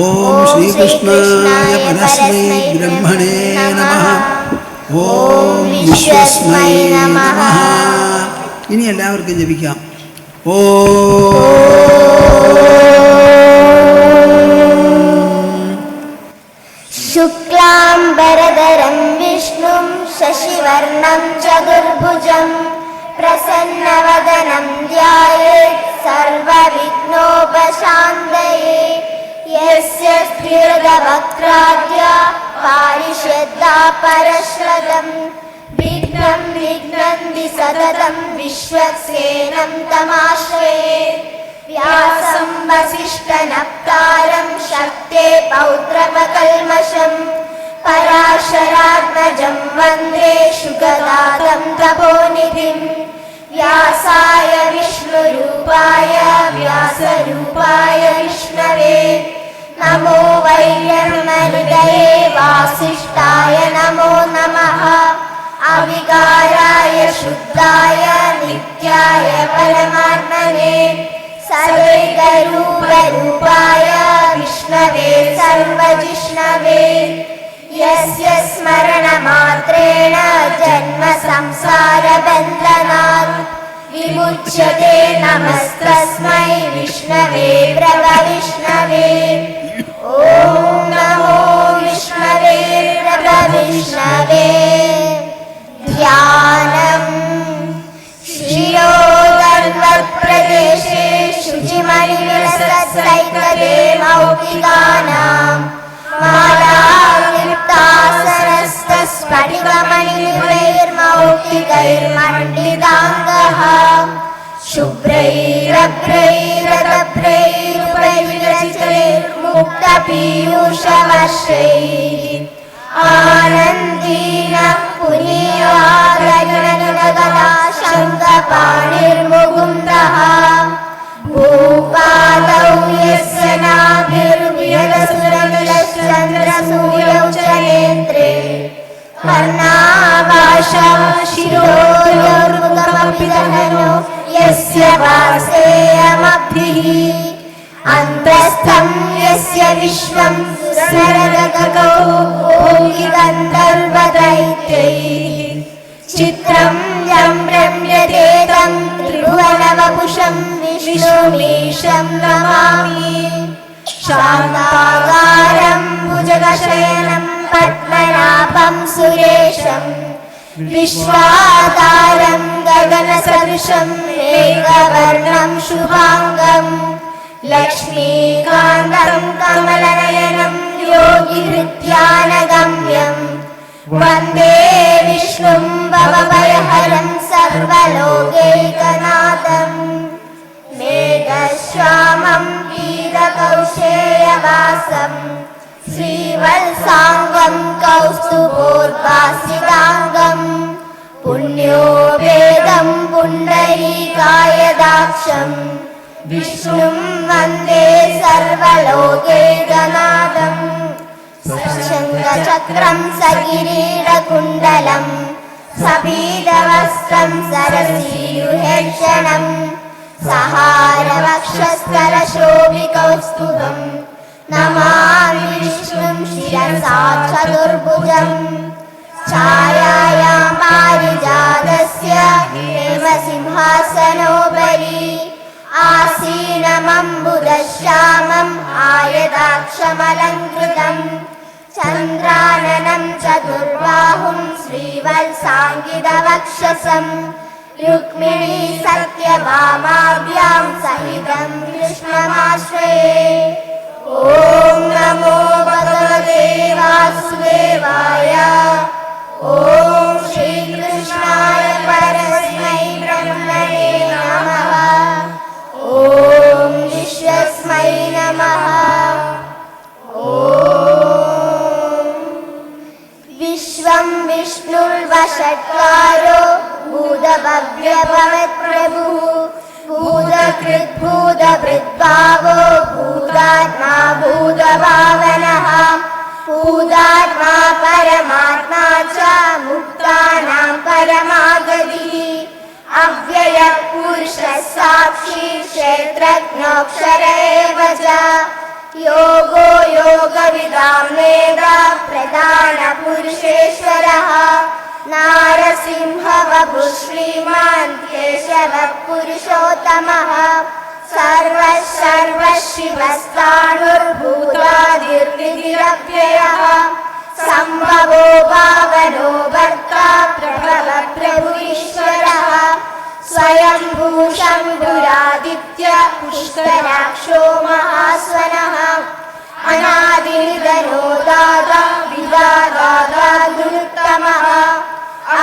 ഓം ശ്രീകൃഷ്ണായ പരസ്മൈ ബ്രഹ്മണേ നമഃ. ഓം വിശ്വസ്മൈ നമഃ. ഇനി എല്ലാവർക്കും ജപിക്കാം. ശുക്ലാംബരധരം വിഷ്ണും ശശിവർണം ചതുർഭുജം പ്രസന്നവദനം ധ്യായേത് സർവവിഘ്നോപശാന്തയേ. യസ്യ സ്ഥിരവക്രാദ്യ പാരിഷദ്ദാ പരശ്രതം വിഘ്നം വിഘ്നന്തി സതതം വിശ്വക്സേനം തമാശ്രയേ. വ്യാസം വസിഷ്ഠനപ്താരം ശക്തേ പൗത്രപകൽമഷം പരാശരാത്മജം വന്ദേ ശുഗദാതം തപോനിധിം. വ്യാസായ വിഷ്ണുരൂപായ വ്യാസരൂപായ വിഷ്ണവേ നമോ വൈര്യർമരുദയേ വാസിഷ്ഠായ നമോ നമഃ. അവികാരായ ശുദ്ധായ നിത്യായ പരമാത്മനെ സർവൈകരൂപരൂപായ വിഷ്ണവേ സർവജിഷ്ണവേ. യസ്യ സ്മരണമാത്രേണ ജന്മ സംസാരബന്ധനാത് വിമുച്യതേ. നമസ്തസ്മൈ വിഷ്ണവേ പ്രഭവിഷ്ണവേ. ഓം നമോ വിഷ്ണവേ പ്രഭവിഷ്ണവേ. ധ്യാനം ശിരോദർവപ്രദേശേ ശുചിമണിവിലസത്സൈകതേ മൗക്തികാനാം മാലാക്ലിപ്താസനസ്ഥസ്ഫടികമണിനിഭൈർമൗക്തികൈർമണ്ഡിതാംഗഃ ശുഭ്രൈരഭ്രൈരദഭ്രൈരുപൈവിരചിതൈർമുക്തപീയൂഷവർഷൈः ആനന്ദീനഃ പുനീയാദഗണഗദാ ശംഖപാണിർമുകുന്ദഃ. ഭൂപാദൗ യസ്യ നാഭിർവിയദസുരനിലശ്ചന്ദ്രസൂര്യൗ ച നേത്രേ കർണാവാശാശിരോദ്യൗർമുഖമപി ദഹനോ യസ്യ വാസേയമബ്ധിഃ. अन्तस्थं यस्य विश्वं सुरनरगगौ भूमिगन्धर्वदैत्यैः चित्रं यं रम्यते तं त्रिभुवनवपुषं विष्णुमीशं नमामि शान्ताकारं भुजगशयनं पद्मनाभं सुरेशं विश्वाधारं गगनसदृशं मेघवर्णं शुभाङ्गं लक्ष्मीकान्तं कमलनयनं योगिहृद्यानगम्यं वन्दे विष्णुं भवभयहरं सर्वलोकैकनाथं मेघश्यामं पीतकौशेयवासं श्रीवत्साङ्गं कौस्तुभोद्भासिताङ्गं पुण्यो वेदं पुण्डरीकायदाक्षं विष्णुं वन्दे सर्वलोकैकनाथं शङ्खचक्रं सकिरीटकुण्डलं सपीतवस्त्रं सरसीरुहेक्षणं सहारवक्षस्थलशोभिकौस्तुभं नमामि विष्णुं शिरसा चतुर्भुजं छायायां पारिजातस्य हेमसिंहासनोपरि आसीनमम्बुदश्यामम् आयताक्षमलङ्कृतं चन्द्राननं चतुर्बाहुं श्रीवत्साङ्गितवक्षसं रुक्मिणी सत्यभामाभ्यां सहितं कृष्णमाश्रये ॐ नमो भगवते वासुदेवाय ॐ श्रीकृष्णाय परस्मै ब्रह्मणे नमः ॐ विश्वस्मै नमः ॐ विश्वं विष्णुर्वषट्कारो भूतभव्यभवत्प्रभुः भूतकृद्भूतभृद्भावो भूतात्मा भूतभावनः भूतात्मा परमात्मा च मुक्तानां परमागतिः अव्ययपुरुषः साक्षी क्षेत्रज्ञोऽक्षर एव च योगो योगविदां वेदा प्रधानपुरुषेश्वरः नारसिंहवपुः श्रीमान् केशवः पुरुषोत्तमः सर्वशिवस्ताणुर्भूतादिर्विधिरव्ययः सम्भवो भावनो भर्ता प्रभवः प्रभुरीश्वरः स्वयंभू शम्भुरादित्य पुष्कराक्षो महास्वनः अनादिनिधनो दाता विदाता गुरुत्तमः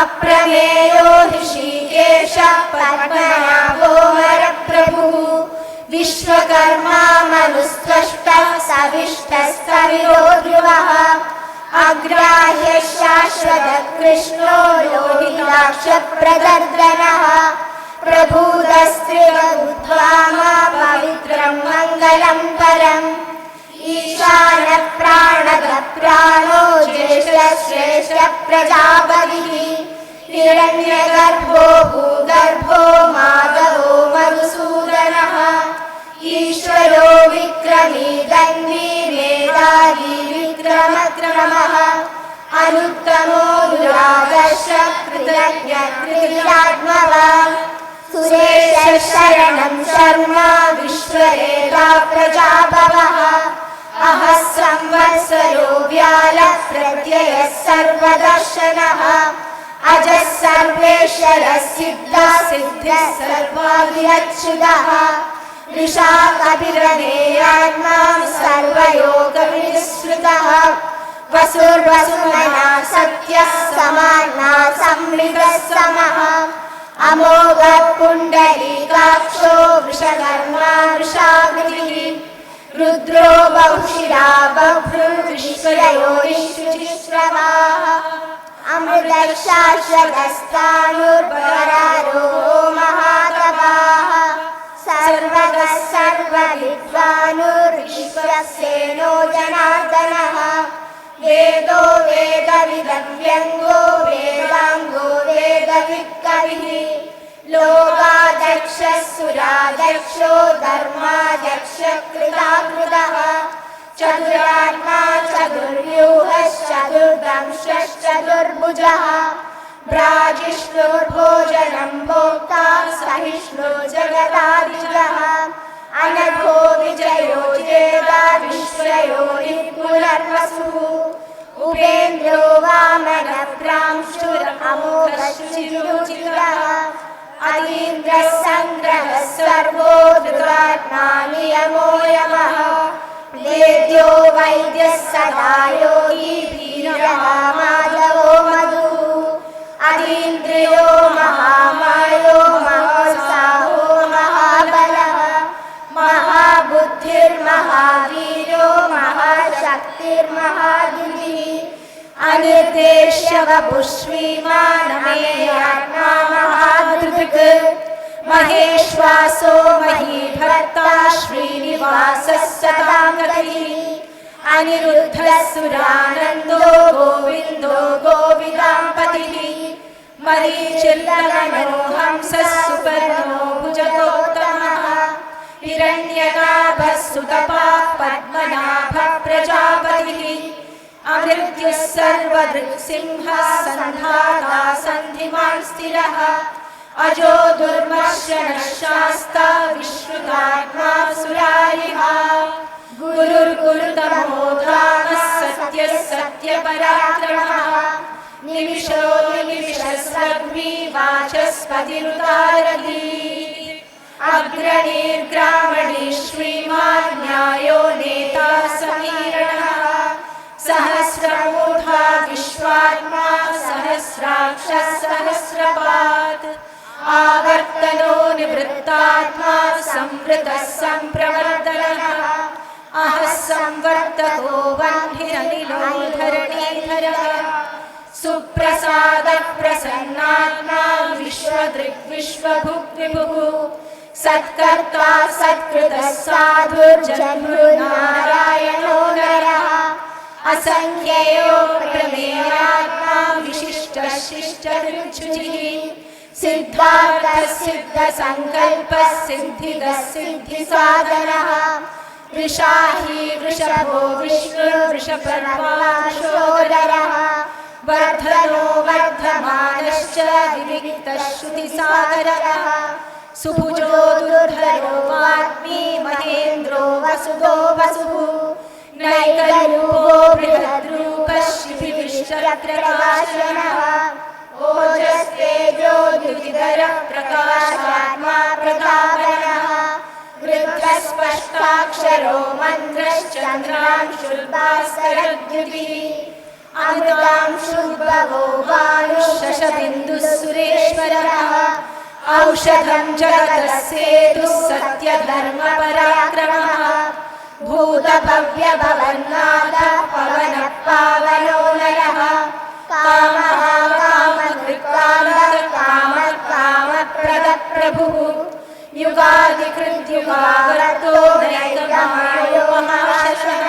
अप्रमेयो ऋषिकेश पद्मनाभो हरप्रभुः विश्वकर्मा मनुस्त्वष्टः सविष्टस्तविरो ध्रुवः अग्राह्य शाश्वत कृष्णो लोहिताक्षप्रदर्दनः प्रभूतस्त्रिगुद्वामा पवित्रं मङ्गलं परम् ईशानः प्राणदः प्राणो ज्येष्ठश्रेष्ठः प्रजापतिः हिरण्यगर्भो भूगर्भो माधवो मधुसूदनः ईश्वरो विक्रमी दन्वी मेधावी विक्रमक्रमः अनुत्तमो दुरादर्श कृतज्ञ कृतिरात्मवान् सुरेश शरणं शर्मा विश्वरेता प्रजाभवः अहः संवत्सरो व्याल प्रत्ययः सर्वदर्शनः अजः सर्वेश्वरः सिद्धः सिद्धः सर्वाभिरच्युतः ऋषा कपिरनेयात्मा सर्वयोगविनिःश्रितः वसुर्वसुमना सत्यः समाना संमृतः समः अमोघः पुण्डरीकाक्षो वृषकर्मा वृषाकृतिः रुद्रो बहुशिरा बभ्रुर्विश्वयोनिश्रुतिश्रवाः अमृतशाश्वतस्तानुर्वरारो महातपाः सर्वगः सर्वविद्वानुर्विश्वसेनो जनार्दनः वेदो वेदविदव्यङ्गो वेदाङ्गो वेदवित्कविः लोकाध्यक्षः सुराध्यक्षो धर्माध्यक्षः कृता समाकृतः चतुरात्मा चतुर्व्यूहश्चतुर्दंश्चतुर्भुजः भ्राजिष्णुर्भोजनं भोक्ता सहिष्णु जगदादिजः अनघो विजयो चेदा विश्वयोनि पुनर्वसुः उपेन्द्रो वामनप्रांशुरमोघश्चिरुचिरः अतीन्द्रः सङ्ग्रहः सर्वो धृतात्मा नियमो यमः वेद्यो वैद्यः सदा योगी धीरः माधवो मधुः अतीन्द्रियो महामायो महोत्साहो महाबलः महाबुद्धिर्महावीरो महाशक्तिर्महादितिः अनिर्देश्य वपुष्वीमानमेयात्मा महाधृतिक् महेश्वासो महीभर्ता श्रीनिवासः सतां गतिः अनिरुद्धः सुरानन्दो गोविन्दो गोविदाम्पतिः मरीचिर्गगनो हंसः सुपर्णो भुजगोत्तमः हिरण्यनाभः सुतपाः पद्मनाभः प्रजापतिः अमृत्युः सर्वदृक्सिंहः सन्धाता सन्धिमान् स्थिरः अजो दुर्मर्शनः शास्ता विश्रुतात्मा सुरारिः गुरुर्गुरुतमो धामः सत्यः सत्यपराक्रमः निमिषो निमिषस्रग्वी वाचस्पतिरुदारधी अग्रणीर्ग्रामणी श्रीमान् न्यायो नेता समीरणः सहस्रमूर्धा विश्वात्मा सहस्राक्षः सहस्रपात् आवर्तनो निवृत्तात्मा संवृतः संप्रवर्तनः अहः संवर्तको वह्निरनिलो धरणीधरः सुप्रसादः प्रसन्नात्मा विश्वदृग् विभुः सत्कर्ता सत्कृतः साधुर्जन्मनारायणो नरः असंख्ययो प्रमेयात्मा विशिष्टः शिष्टऋजुः सिद्धार्थः सिद्धसङ्कल्पः सिद्धिदः सिद्धिसाधनः वृषाही वृषभो विष्णुर्वृषपर्वाशोदरः वर्धनो वर्धमानश्च विविक्तः श्रुतिसागरः सुभुजो दुर्धरो वाग्मी महेन्द्रो वसुदो वसुः नैकरूपो बृहद्रूपः शिबिविश्वप्रकाशनः ओजस्तेजो द्युतिधरः प्रकाशात्मा प्रतापनः वृद्धस्पष्टाक्षरो मन्त्रश्चन्द्रांशुर्भास्करद्युतिः अमृतांशुर्भवो वायुः सुरेश्वरः औषधं जगतः सेतुः सत्यधर्मपराक्रमः भूतभव्यभवन्नाथः पवनः पावनो नरः कामः कामकृत्कामः कामः कामप्रदः प्रभुः युगादिकृद्युगावर्तो नैकमायो महाशशः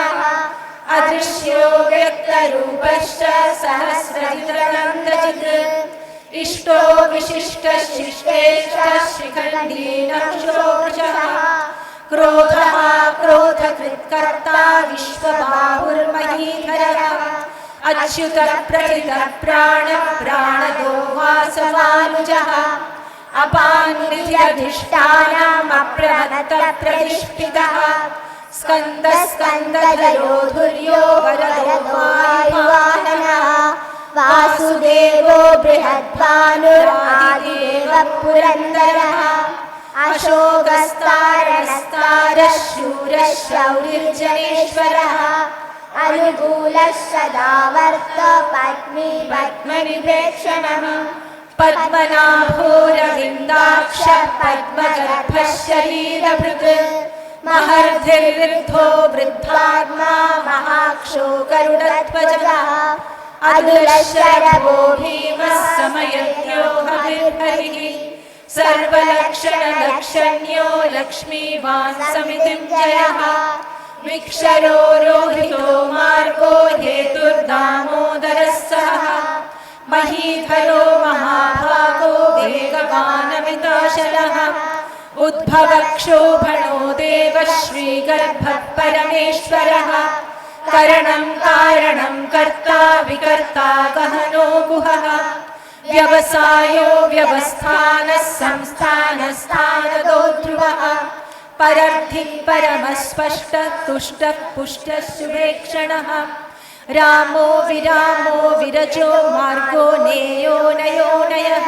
अदृश्यो व्यक्तरूपश्च सहस्रजितनन्दजित् इष्टो विशिष्टः शिष्टेष्टः शिखण्डी नक्षोषः क्रोधः क्रोधकृत्कर्ता विश्वबाहुर्महीधरः अच्युतः प्रथितः प्राणः प्राणदो वासवानुजः अपान्निधिरधिष्ठानम् अप्रमत्तः प्रतिष्ठितः स्कन्दः स्कन्दधरो धुर्यो वरदो वायुवाहनः वासुदेवो बृहद्भानुरादिदेवः पुरन्दरः अशोकस्तारणस्तारः शूरः शौरिर्जनेश्वरः अनुकूलः सदा वर्त पत्नी पद्मविभीषणः पद्मनाभोरविन्दाक्षः पद्मगर्भः शरीरभृत् महर्धिर्वृद्धो वृद्धात्मा महाक्षो गरुडध्वजः अदुलशरभो भीमः समयज्ञो हविर्हरिः सर्वलक्षणलक्षण्यो लक्ष्मीवान् समितिञ्जयः विक्षरो रोहितो मार्गो हेतुर्दामोदरः सः महीधरो महाभागो वेगवानमिताशलः उद्भवक्षोभणो देवः श्रीगर्भः परमेश्वरः करणं कारणं कर्ता विकर्ता गहनो गुहः व्यवसायो व्यवस्थानः संस्थानस्थानदो ध्रुवः परर्थिः परमस्पष्टः तुष्टः पुष्टः शुभेक्षणः रामो विरामो विरजो मार्गो नेयो नयो नयः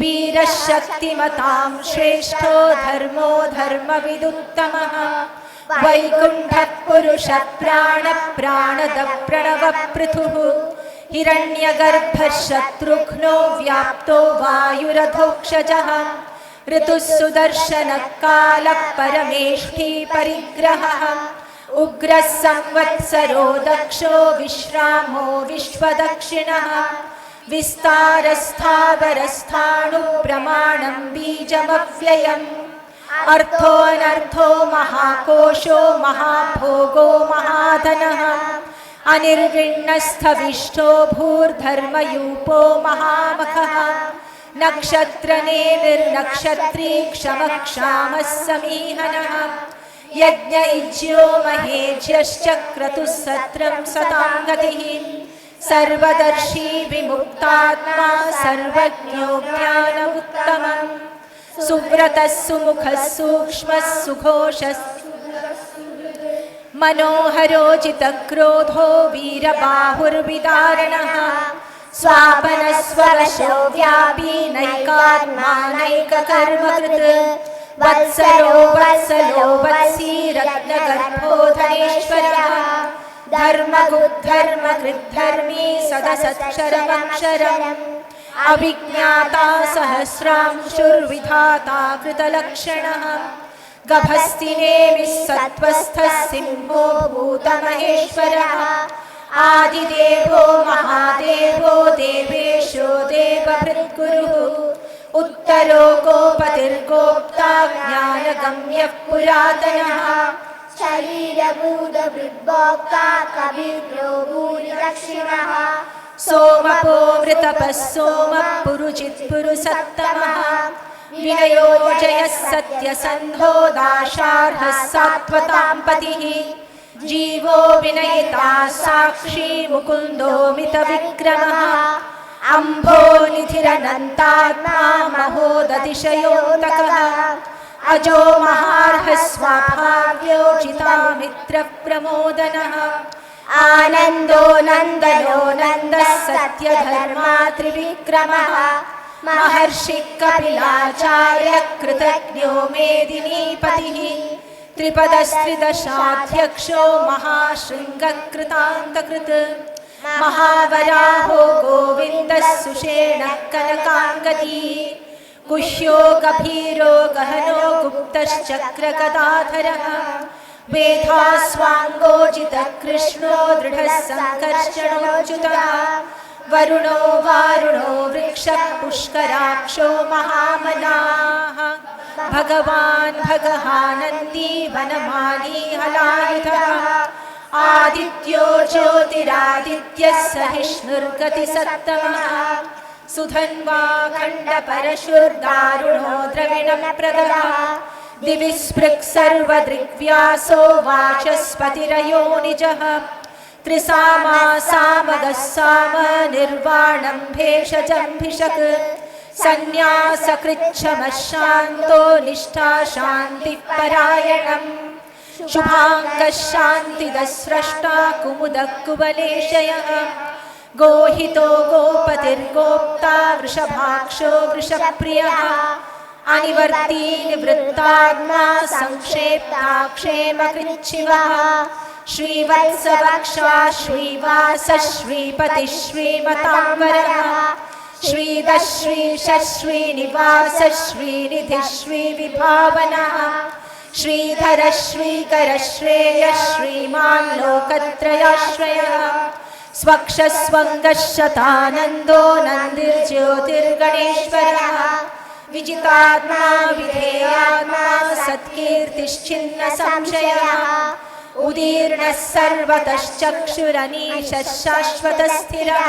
वीरः शक्तिमतां श्रेष्ठो धर्मो धर्मविदुत्तमः वैकुण्ठः पुरुषः प्राणः प्राणदः प्रणवः पृथुः हिरण्यगर्भः शत्रुघ्नो व्याप्तो वायुरधोक्षजः ऋतुः सुदर्शनः कालः परमेष्ठी परिग्रहः उग्रः संवत्सरो दक्षो विश्रामो विश्वदक्षिणः विस्तारस्थावरस्थाणुप्रमाणं बीजमव्ययम् अर्थोऽनर्थो महाकोशो महाभोगो महाधनः अनिर्विण्णस्थविष्ठो भूर्धर्मयूपो महामखः नक्षत्रनेमिर्नक्षत्री क्षमक्षामः समीहनः यज्ञ इज्यो महेज्यश्च क्रतुः सत्रं सतां गतिः सर्वदर्शी विमुक्तात्मा सर्वज्ञो ज्ञानमुत्तमम् सुव्रतः सुमुखः सूक्ष्मः सुघोषः मनोहरोचितक्रोधो वीरबाहुर्विदारणः स्वापनस्वरशो व्यापी नैकात्मा नैककर्मकृत् वत्सलो वत्सलो वत्सी रत्नगर्भो धनेश्वरः धर्मगुद्धर्मकृद्धर्मी सदसत्क्षरमक्षरम् अभिज्ञाता सहस्रांशुर्विधाता कृतलक्षणः गभस्तिनेमिः सत्त्वस्थः सिंहो भूतमहेश्वरः आदिदेवो महादेवो देवेशो देवभृद्गुरुः उत्तरो गोपतिर्गोप्ता ज्ञानगम्यः पुरातनः शरीरभूतभृद्भोक्ता कविर्भ्यो भूरिदक्षिणः सोमपो वृतपः सोमः पुरुचित्पुरुसत्तमः विनयो जयः सत्यसन्धो दाशार्हः सात्वतां पतिः जीवो विनयिता साक्षी मुकुन्दो मितविक्रमः अम्भो निधिरनन्तात्मा महोदतिशयोऽन्तकः अजो महार्हः स्वाभाव्योचितामित्रप्रमोदनः आनन्दो नन्दनो नन्दः सत्यधर्मा त्रिविक्रमः महर्षिः कपिलाचार्य कृतज्ञो मेदिनीपतिः त्रिपदस्त्रिदशाध्यक्षो महाशृङ्गकृतान्तकृत् महावराहो गोविन्दः सुषेणः कनकाङ्गदी गुह्यो गभीरो गहनो गुप्तश्चक्रगदाधरः वेधास्वाङ्गोजितः कृष्णो दृढः सङ्कर्षणोच्युतः वरुणो वारुणो वृक्षः पुष्कराक्षो महामनाः भगवान् भगहानन्दी वनमाली हलायुधः आदित्यो ज्योतिरादित्यः सहिष्णुर्गतिसत्तमः सुधन्वा खण्डपरशुर्दारुणो द्रविणप्रदः दिवि स्पृक् सर्वदृग्व्यासो वाचस्पतिरयोनिजः त्रिसामा सामगः साम निर्वाणं भेषजम्भिषक् सन्न्यासकृच्छमः शान्तो निष्ठा शान्तिः परायणम् शुभाङ्गः शान्तिदः स्रष्टा कुमुदः कुवलेशयः गोहितो गोपतिर्गोप्ता वृषभाक्षो वृषप्रियः अनिवर्ती निवृत्तात्मा संक्षेप्ताक्षेमकृच्छिवः श्रीवत्सवक्षा श्रीवासः श्रीपतिः श्रीमताम्बरः श्रीदः श्रीशः श्रीनिवासः श्रीनिधिः श्रीविभावनः श्रीधरः श्रीकरः श्रेयः श्रीमान् लोकत्रयाश्रयः स्वक्षस्वङ्गः शतानन्दो नन्दिर्ज्योतिर्गणेश्वरः विजितात्मा विधेयात्मा सत्कीर्तिश्चिन्न संशयः उदीर्णः सर्वतश्चक्षुरनीशः शाश्वतस्थिरः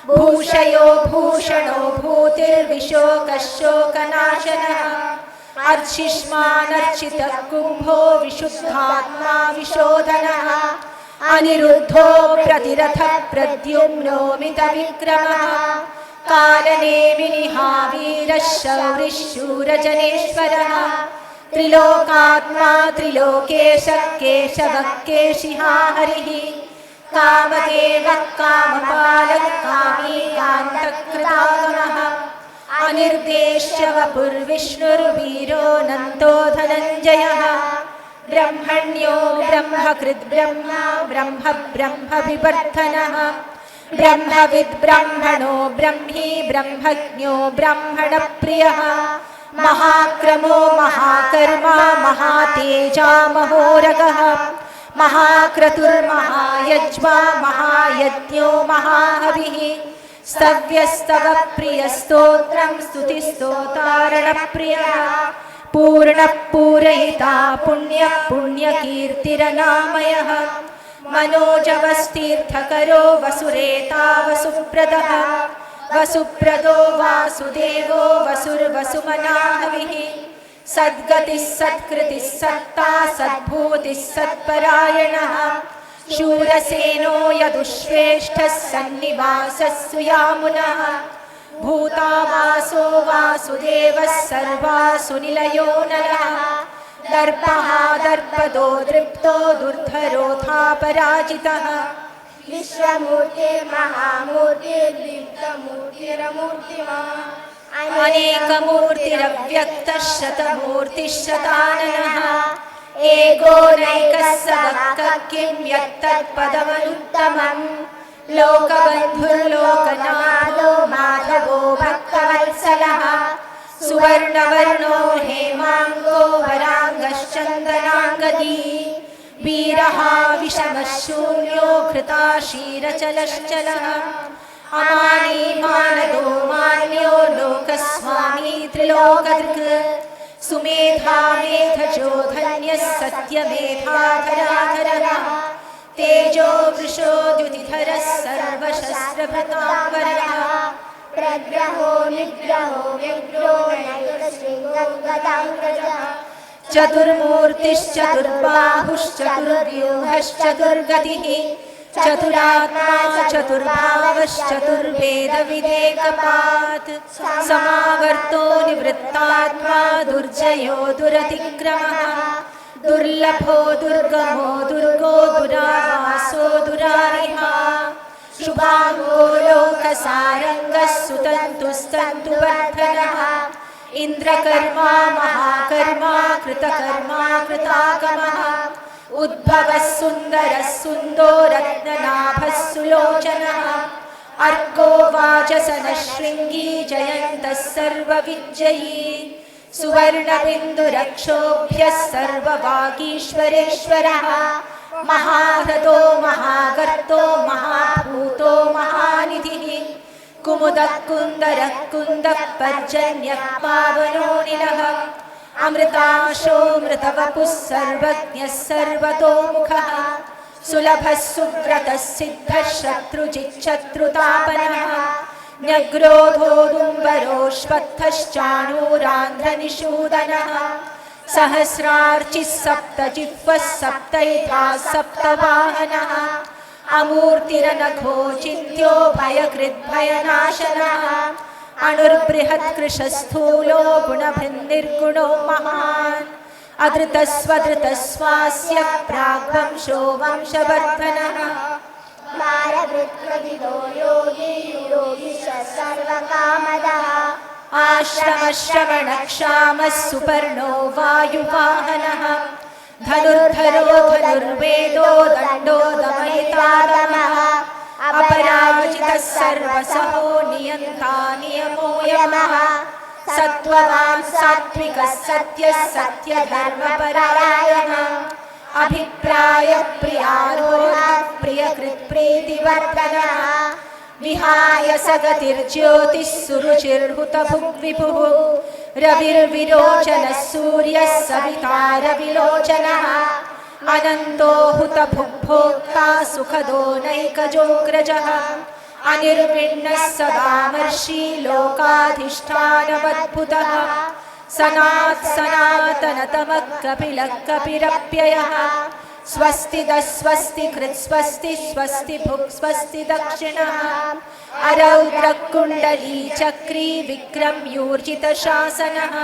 भूषयो भूषणो भूतिर्विशोकः शोकनाशनः अर्चिष्मानर्चितः कुम्भो विशुद्धात्मा विशोधनः अनिरुद्धो प्रतिरथः प्रद्युम्नो मितविक्रमः कालनेमिनिहावीरः शौरिः शूरजनेश्वरः त्रिलोकात्मा त्रिलोकेशः केशवः केशिहा हरिः कामदेवः कामपालः कामी कान्तकृतागमः अनिर्देश्य वपुर्विष्णुर्वीरोऽनन्तो धनञ्जयः ब्रह्मण्यो ब्रह्मकृद् ब्रह्मा ब्रह्म ब्रह्म विवर्धनः ब्रह्मविद् ब्रह्मणो ब्रह्मी ब्रह्मज्ञो ब्रह्मणप्रियः महाक्रमो महाकर्मा महातेजा महोरगः महाक्रतुर्महायज्वा महायज्ञो महाहविः स्तव्यस्तवप्रियस्तोत्रं स्तुतिस्तोतारणप्रियः पूर्णः पूरयिता पुण्यः पुण्यकीर्तिरनामयः मनोजवस्तीर्थकरो वसुरेता वसुप्रदः वसुप्रदो वासुदेवो वसुर्वसुमनाहविः सद्गतिः सत्कृतिः सत्ता सद्भूतिः सत्परायणः शूरसेनो यदुश्रेष्ठः सन्निवासः सुयामुनः भूतावासो वासुदेवः सर्वासुनिलयो नरः दर्पः दर्पदो दृप्तो दुर्धरोऽथापराजितः विश्वमूर्तिर्महामूर्तिर्दीप्तमूर्तिरमूर्तिमान् अनेकमूर्तिरव्यक्तः शतमूर्तिः शताननः एको नैकः सवक्कः किं यत्तत्पदमनुत्तमम् लोकबन्धुर्लोकनाथो माधवो भक्तवत्सलः सुवर्णवर्णो हेमाङ्गो वराङ्गश्चन्दनाङ्गदी वीरः विषमः शून्यो घृताशीरचलश्चलः अमानी मानदो मान्यो लोकस्वामी त्रिलोकदृक् सुमेधा मेधजो धन्यः सत्यमेधाधराधरः तेजो वृषो द्युतिधरः सर्वशस्त्रभृताम्बरः प्रग्रहो निग्रहो व्यग्रो नैकशृङ्गगदाङ्गजः चतुर्मूर्तिश्चतुर्बाहुश्चतुर्व्यूहश्चतुर्गतिः चतुरात्मा चतुर्भावश्चतुर्वेदविदेकपात् समावर्तो निवृत्तात्मा दुर्जयो दुरतिक्रमः दुर्लभो दुर्गमो दुर्गो दुरावासो दुरारिहा शुभाङ्गो लोकसारङ्गः सुतन्तुस्तन्तुवर्धनः इन्द्रकर्मा महाकर्मा कृतकर्मा कृतागमः उद्भवः सुन्दरः सुन्दो रत्ननाभः सुलोचनः अर्को वाचसनः शृङ्गी जयन्तः सर्वविजयी सुवर्णबिन्दुरक्षोभ्यः सर्ववागीश्वरेश्वरः महाह्रदो महागर्तो महाभूतो महानिधिः कुमुदः कुन्दरः कुन्दः पर्जन्यः पावनोनिलः अमृताशो मृतवपुः सर्वज्ञः सर्वतोमुखः सुलभः सुव्रतः सिद्धः शत्रुजिच्छत्रुतापनः न्यग्रोधोदुम्बरोऽश्वत्थश्चाणूरान्ध्रनिषूदनः सहस्रार्चिः सप्तजिह्वः सप्तैधा सप्तवाहनः अमूर्तिरनघो चिन्त्यो भयकृद्भयनाशनः अणुर्बृहत्कृशस्थूलो गुणभिन्निर्गुणो महान् अधृतस्वधृतस्वास्य प्राग्वंशो वंशवर्धनः भारवृत्प्रदिदो योगी योगीश सर्वकामदः आश्रमश्रवणक्षामः सुपर्णो वायुवाहनः धनुर्धरो धनुर्वेदो दण्डो दमयितादमः अपराजितः सर्वसहो नियन्ता नियमो यमः सत्त्ववान् सात्विकः सत्यः सत्यधर्मपरायणः अभिप्रायप्रियारोधः प्रियकृत्प्रीतिवर्धनः विहाय सगतिर्ज्योतिः सुरुचिर्हुतभुग्विभुः रविर्विरोचनः सूर्यः सविता रविलोचनः अनन्तो हुतभुग्भोक्ता सुखदो नैकजोऽग्रजः अनिर्विण्णः सदामर्षि लोकाधिष्ठानमद्भुतः सनात् सनातनतमः कपिलः कपिरप्ययः स्वस्तिदः स्वस्ति कृत् स्वस्ति स्वस्ति भुक् स्वस्ति दक्षिणः अरौद्रः कुण्डली चक्री विक्रम्यूर्जितशासनः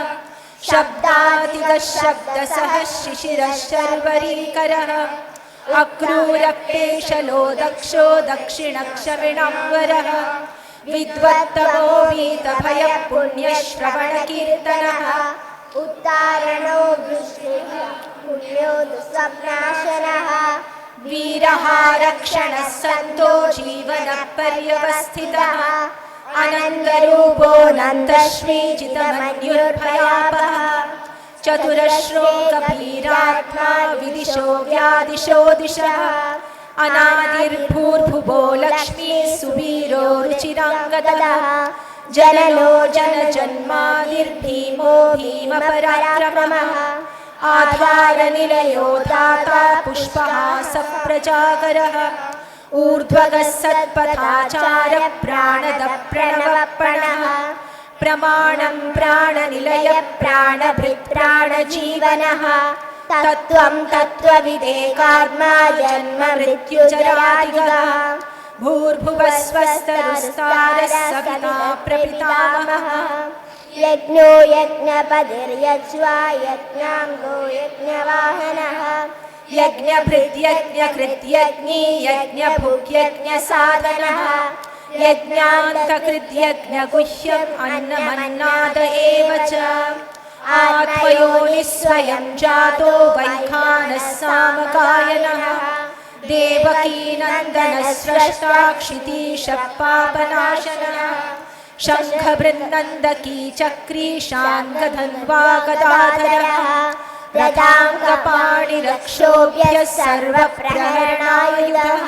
शब्दातिगः शब्दसः शिशिरः शर्वरीकरः अक्रूरक्लेशलो दक्षो दक्षिणक्षमिणाम्बरः विद्वत्तमो वीतभयः पुण्यश्रवणकीर्तनः उत्तारणो वृष्टिः पुण्यो दुःस्वप्नाशनः वीरः रक्षणः सन्तो जीवनः पर्यवस्थितः अनन्तरूपो नन्दश्रीजितमन्युर्भयापः चतुरश्लोकभीरात्मा विदिशो व्यादिशो दिशः अनादिर्भूर्भुवो लक्ष्मी सुवीरो रुचिराङ्गदः जनलो जनजन्मादिर्भीमो भीमपराक्रमः आधारनिलयो दाता पुष्पहासः प्रजागरः ऊर्ध्वगः सत्पथाचारः प्राणदः प्रणवप्रणः प्रमाणं प्राणनिलयः प्राणभृत् प्राणजीवनः तत्त्वं तत्त्वविदेकात्मा जन्म मृत्युजरादिगः भूर्भुवः स्वस्तरुस्तारः सविता प्रपितामहः यज्ञो यज्ञपतिर्यज्वा यज्ञाङ्गो यज्ञवाहनः यज्ञभृद्यज्ञकृद्यज्ञी यज्ञभुग्यज्ञसाधनः यज्ञान्तकृद्यज्ञगुह्यम् अन्नमन्नाद एव च आत्मयोनिः स्वयं जातो वैखानः सामगायनः देवकीनन्दनः स्रष्टा क्षितीशः पापनाशनः शङ्खबृन्दकी चक्री शाङ्गधन्वा गदाधरः रथाङ्गपाणिरक्षोभ्यः सर्वप्रहरणायुधः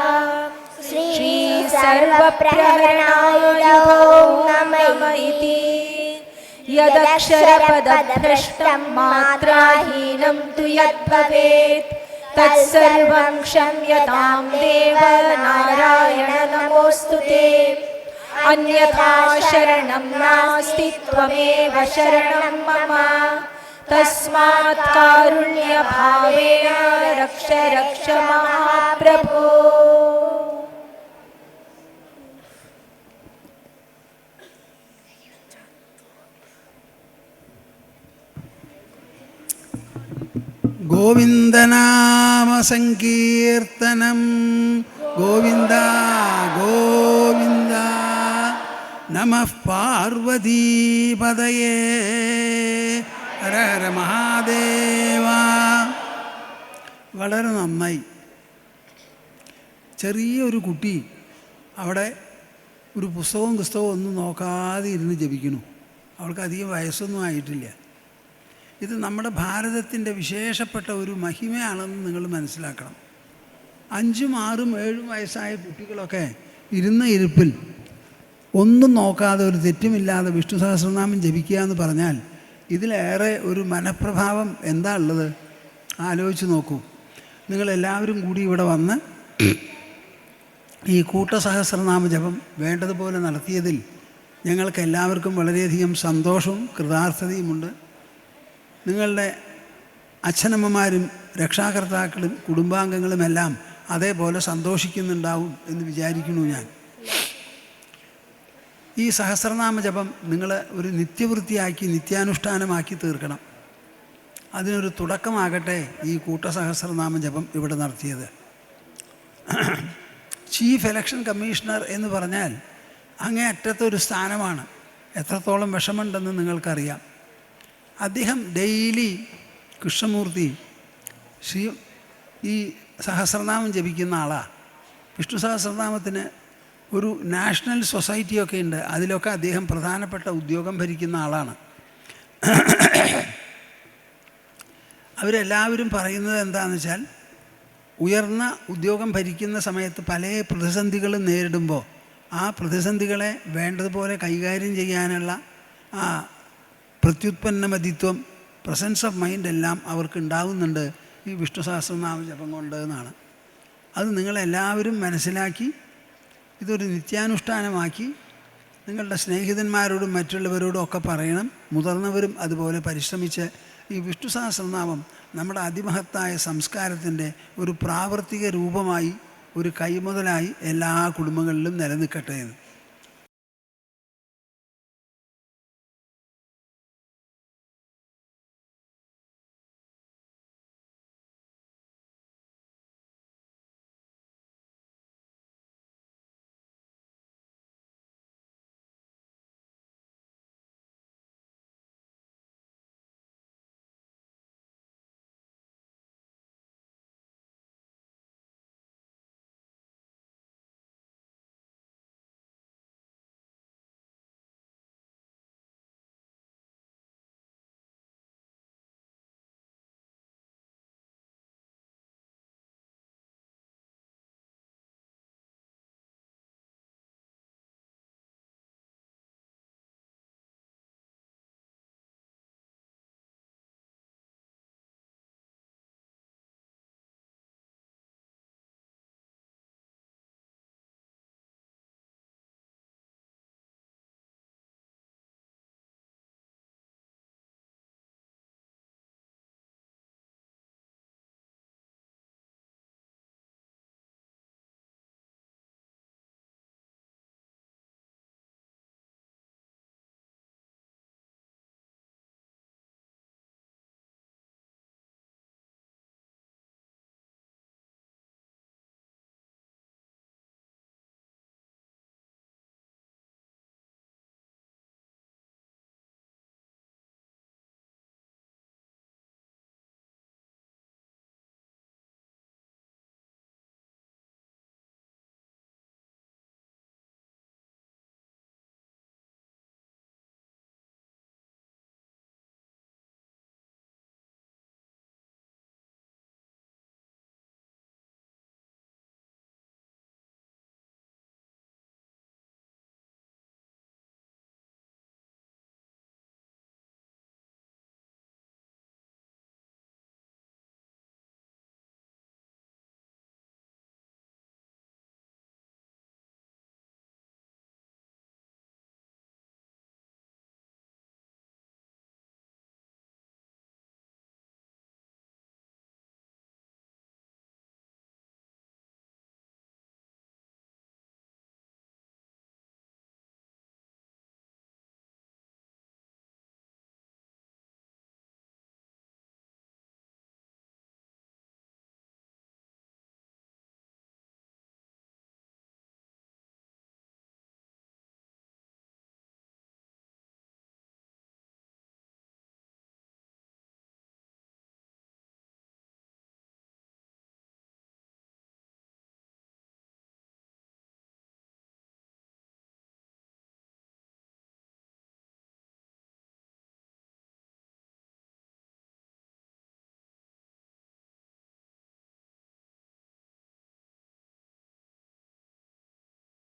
श्री सर्वप्रहरणायुधो नमः इति यदक्षरपदभ्रष्टं मात्राहीनं तु यद्भवेत् तत्सर्वं क्षम्यतां देव नारायण नमोऽस्तु ते अन्यथा शरणं नास्ति त्वमेव शरणं मम तस्मात् कारुण्यभावेन रक्ष रक्ष महाप्रभो। गोविन्दनामसङ्कीर्तनं गोविन्द गोविन्द नमः पार्वतीपदये ഹര ഹര മഹാദേവ. വളരെ നന്നായി. ചെറിയൊരു കുട്ടി അവിടെ ഒരു പുസ്തകവും ഒന്നും നോക്കാതെ ഇരുന്ന് ജപിക്കുന്നു. അവൾക്ക് അധികം വയസ്സൊന്നും ആയിട്ടില്ല. ഇത് നമ്മുടെ ഭാരതത്തിൻ്റെ വിശേഷപ്പെട്ട ഒരു മഹിമയാണെന്ന് നിങ്ങൾ മനസ്സിലാക്കണം. 5, 6, 7 വയസ്സായ കുട്ടികളൊക്കെ ഇരുന്ന ഇരിപ്പിൽ ഒന്നും നോക്കാതെ ഒരു തെറ്റുമില്ലാതെ വിഷ്ണു സഹസ്രനാമം ജപിക്കുക എന്ന് പറഞ്ഞാൽ ഇതിലേറെ ഒരു മനഃപ്രഭാവം എന്താ ഉള്ളത്? ആലോചിച്ച് നോക്കൂ. നിങ്ങളെല്ലാവരും കൂടി ഇവിടെ വന്ന് ഈ കൂട്ടസഹസ്രനാമ ജപം വേണ്ടതുപോലെ നടത്തിയതിൽ ഞങ്ങൾക്ക് എല്ലാവർക്കും വളരെയധികം സന്തോഷവും കൃതാർത്ഥതയുമുണ്ട്. നിങ്ങളുടെ അച്ഛനമ്മമാരും രക്ഷാകർത്താക്കളും കുടുംബാംഗങ്ങളുമെല്ലാം അതേപോലെ സന്തോഷിക്കുന്നുണ്ടാവും എന്ന് വിചാരിക്കുന്നു ഞാൻ. ഈ സഹസ്രനാമ ജപം നിങ്ങൾ ഒരു നിത്യവൃത്തിയാക്കി നിത്യാനുഷ്ഠാനമാക്കി തീർക്കണം. അതിനൊരു തുടക്കമാകട്ടെ ഈ കൂട്ടസഹസ്രനാമ ജപം ഇവിടെ നടത്തിയത്. ചീഫ് ഇലക്ഷൻ കമ്മീഷണർ എന്ന് പറഞ്ഞാൽ അങ്ങേ അറ്റത്തൊരു സ്ഥാനമാണ്. എത്രത്തോളം വിഷമമുണ്ടെന്ന് നിങ്ങൾക്കറിയാം. അദ്ദേഹം ഡെയിലി കൃഷ്ണമൂർത്തി ഈ സഹസ്രനാമം ജപിക്കുന്ന ആളാണ്. വിഷ്ണു സഹസ്രനാമത്തിന് ഒരു നാഷണൽ സൊസൈറ്റിയൊക്കെ ഉണ്ട്. അതിലൊക്കെ അദ്ദേഹം പ്രധാനപ്പെട്ട ഉദ്യോഗം ഭരിക്കുന്ന ആളാണ്. അവരെല്ലാവരും പറയുന്നത് എന്താണെന്ന് വെച്ചാൽ, ഉയർന്ന ഉദ്യോഗം ഭരിക്കുന്ന സമയത്ത് പല പ്രതിസന്ധികളും നേരിടുമ്പോൾ ആ പ്രതിസന്ധികളെ വേണ്ടതുപോലെ കൈകാര്യം ചെയ്യാനുള്ള ആ പ്രത്യുത്പന്നമതിത്വം, പ്രസൻസ് ഓഫ് മൈൻഡ് എല്ലാം അവർക്ക് ഉണ്ടാവുന്നുണ്ട് ഈ വിഷ്ണു സഹസ്രനാമ ജപം കൊണ്ട് എന്നാണ്. അത് നിങ്ങളെല്ലാവരും മനസ്സിലാക്കി ഇതൊരു നിത്യാനുഷ്ഠാനമാക്കി നിങ്ങളുടെ സ്നേഹിതന്മാരോടും മറ്റുള്ളവരോടും ഒക്കെ പറയണം. മുതിർന്നവരും അതുപോലെ പരിശ്രമിച്ച് ഈ വിഷ്ണു സഹസ്രനാമം നമ്മുടെ അതിമഹത്തായ സംസ്കാരത്തിൻ്റെ ഒരു പ്രാവർത്തിക രൂപമായി, ഒരു കൈമുതലായി എല്ലാ കുടുംബങ്ങളിലും നിലനിൽക്കട്ടെ എന്ന്.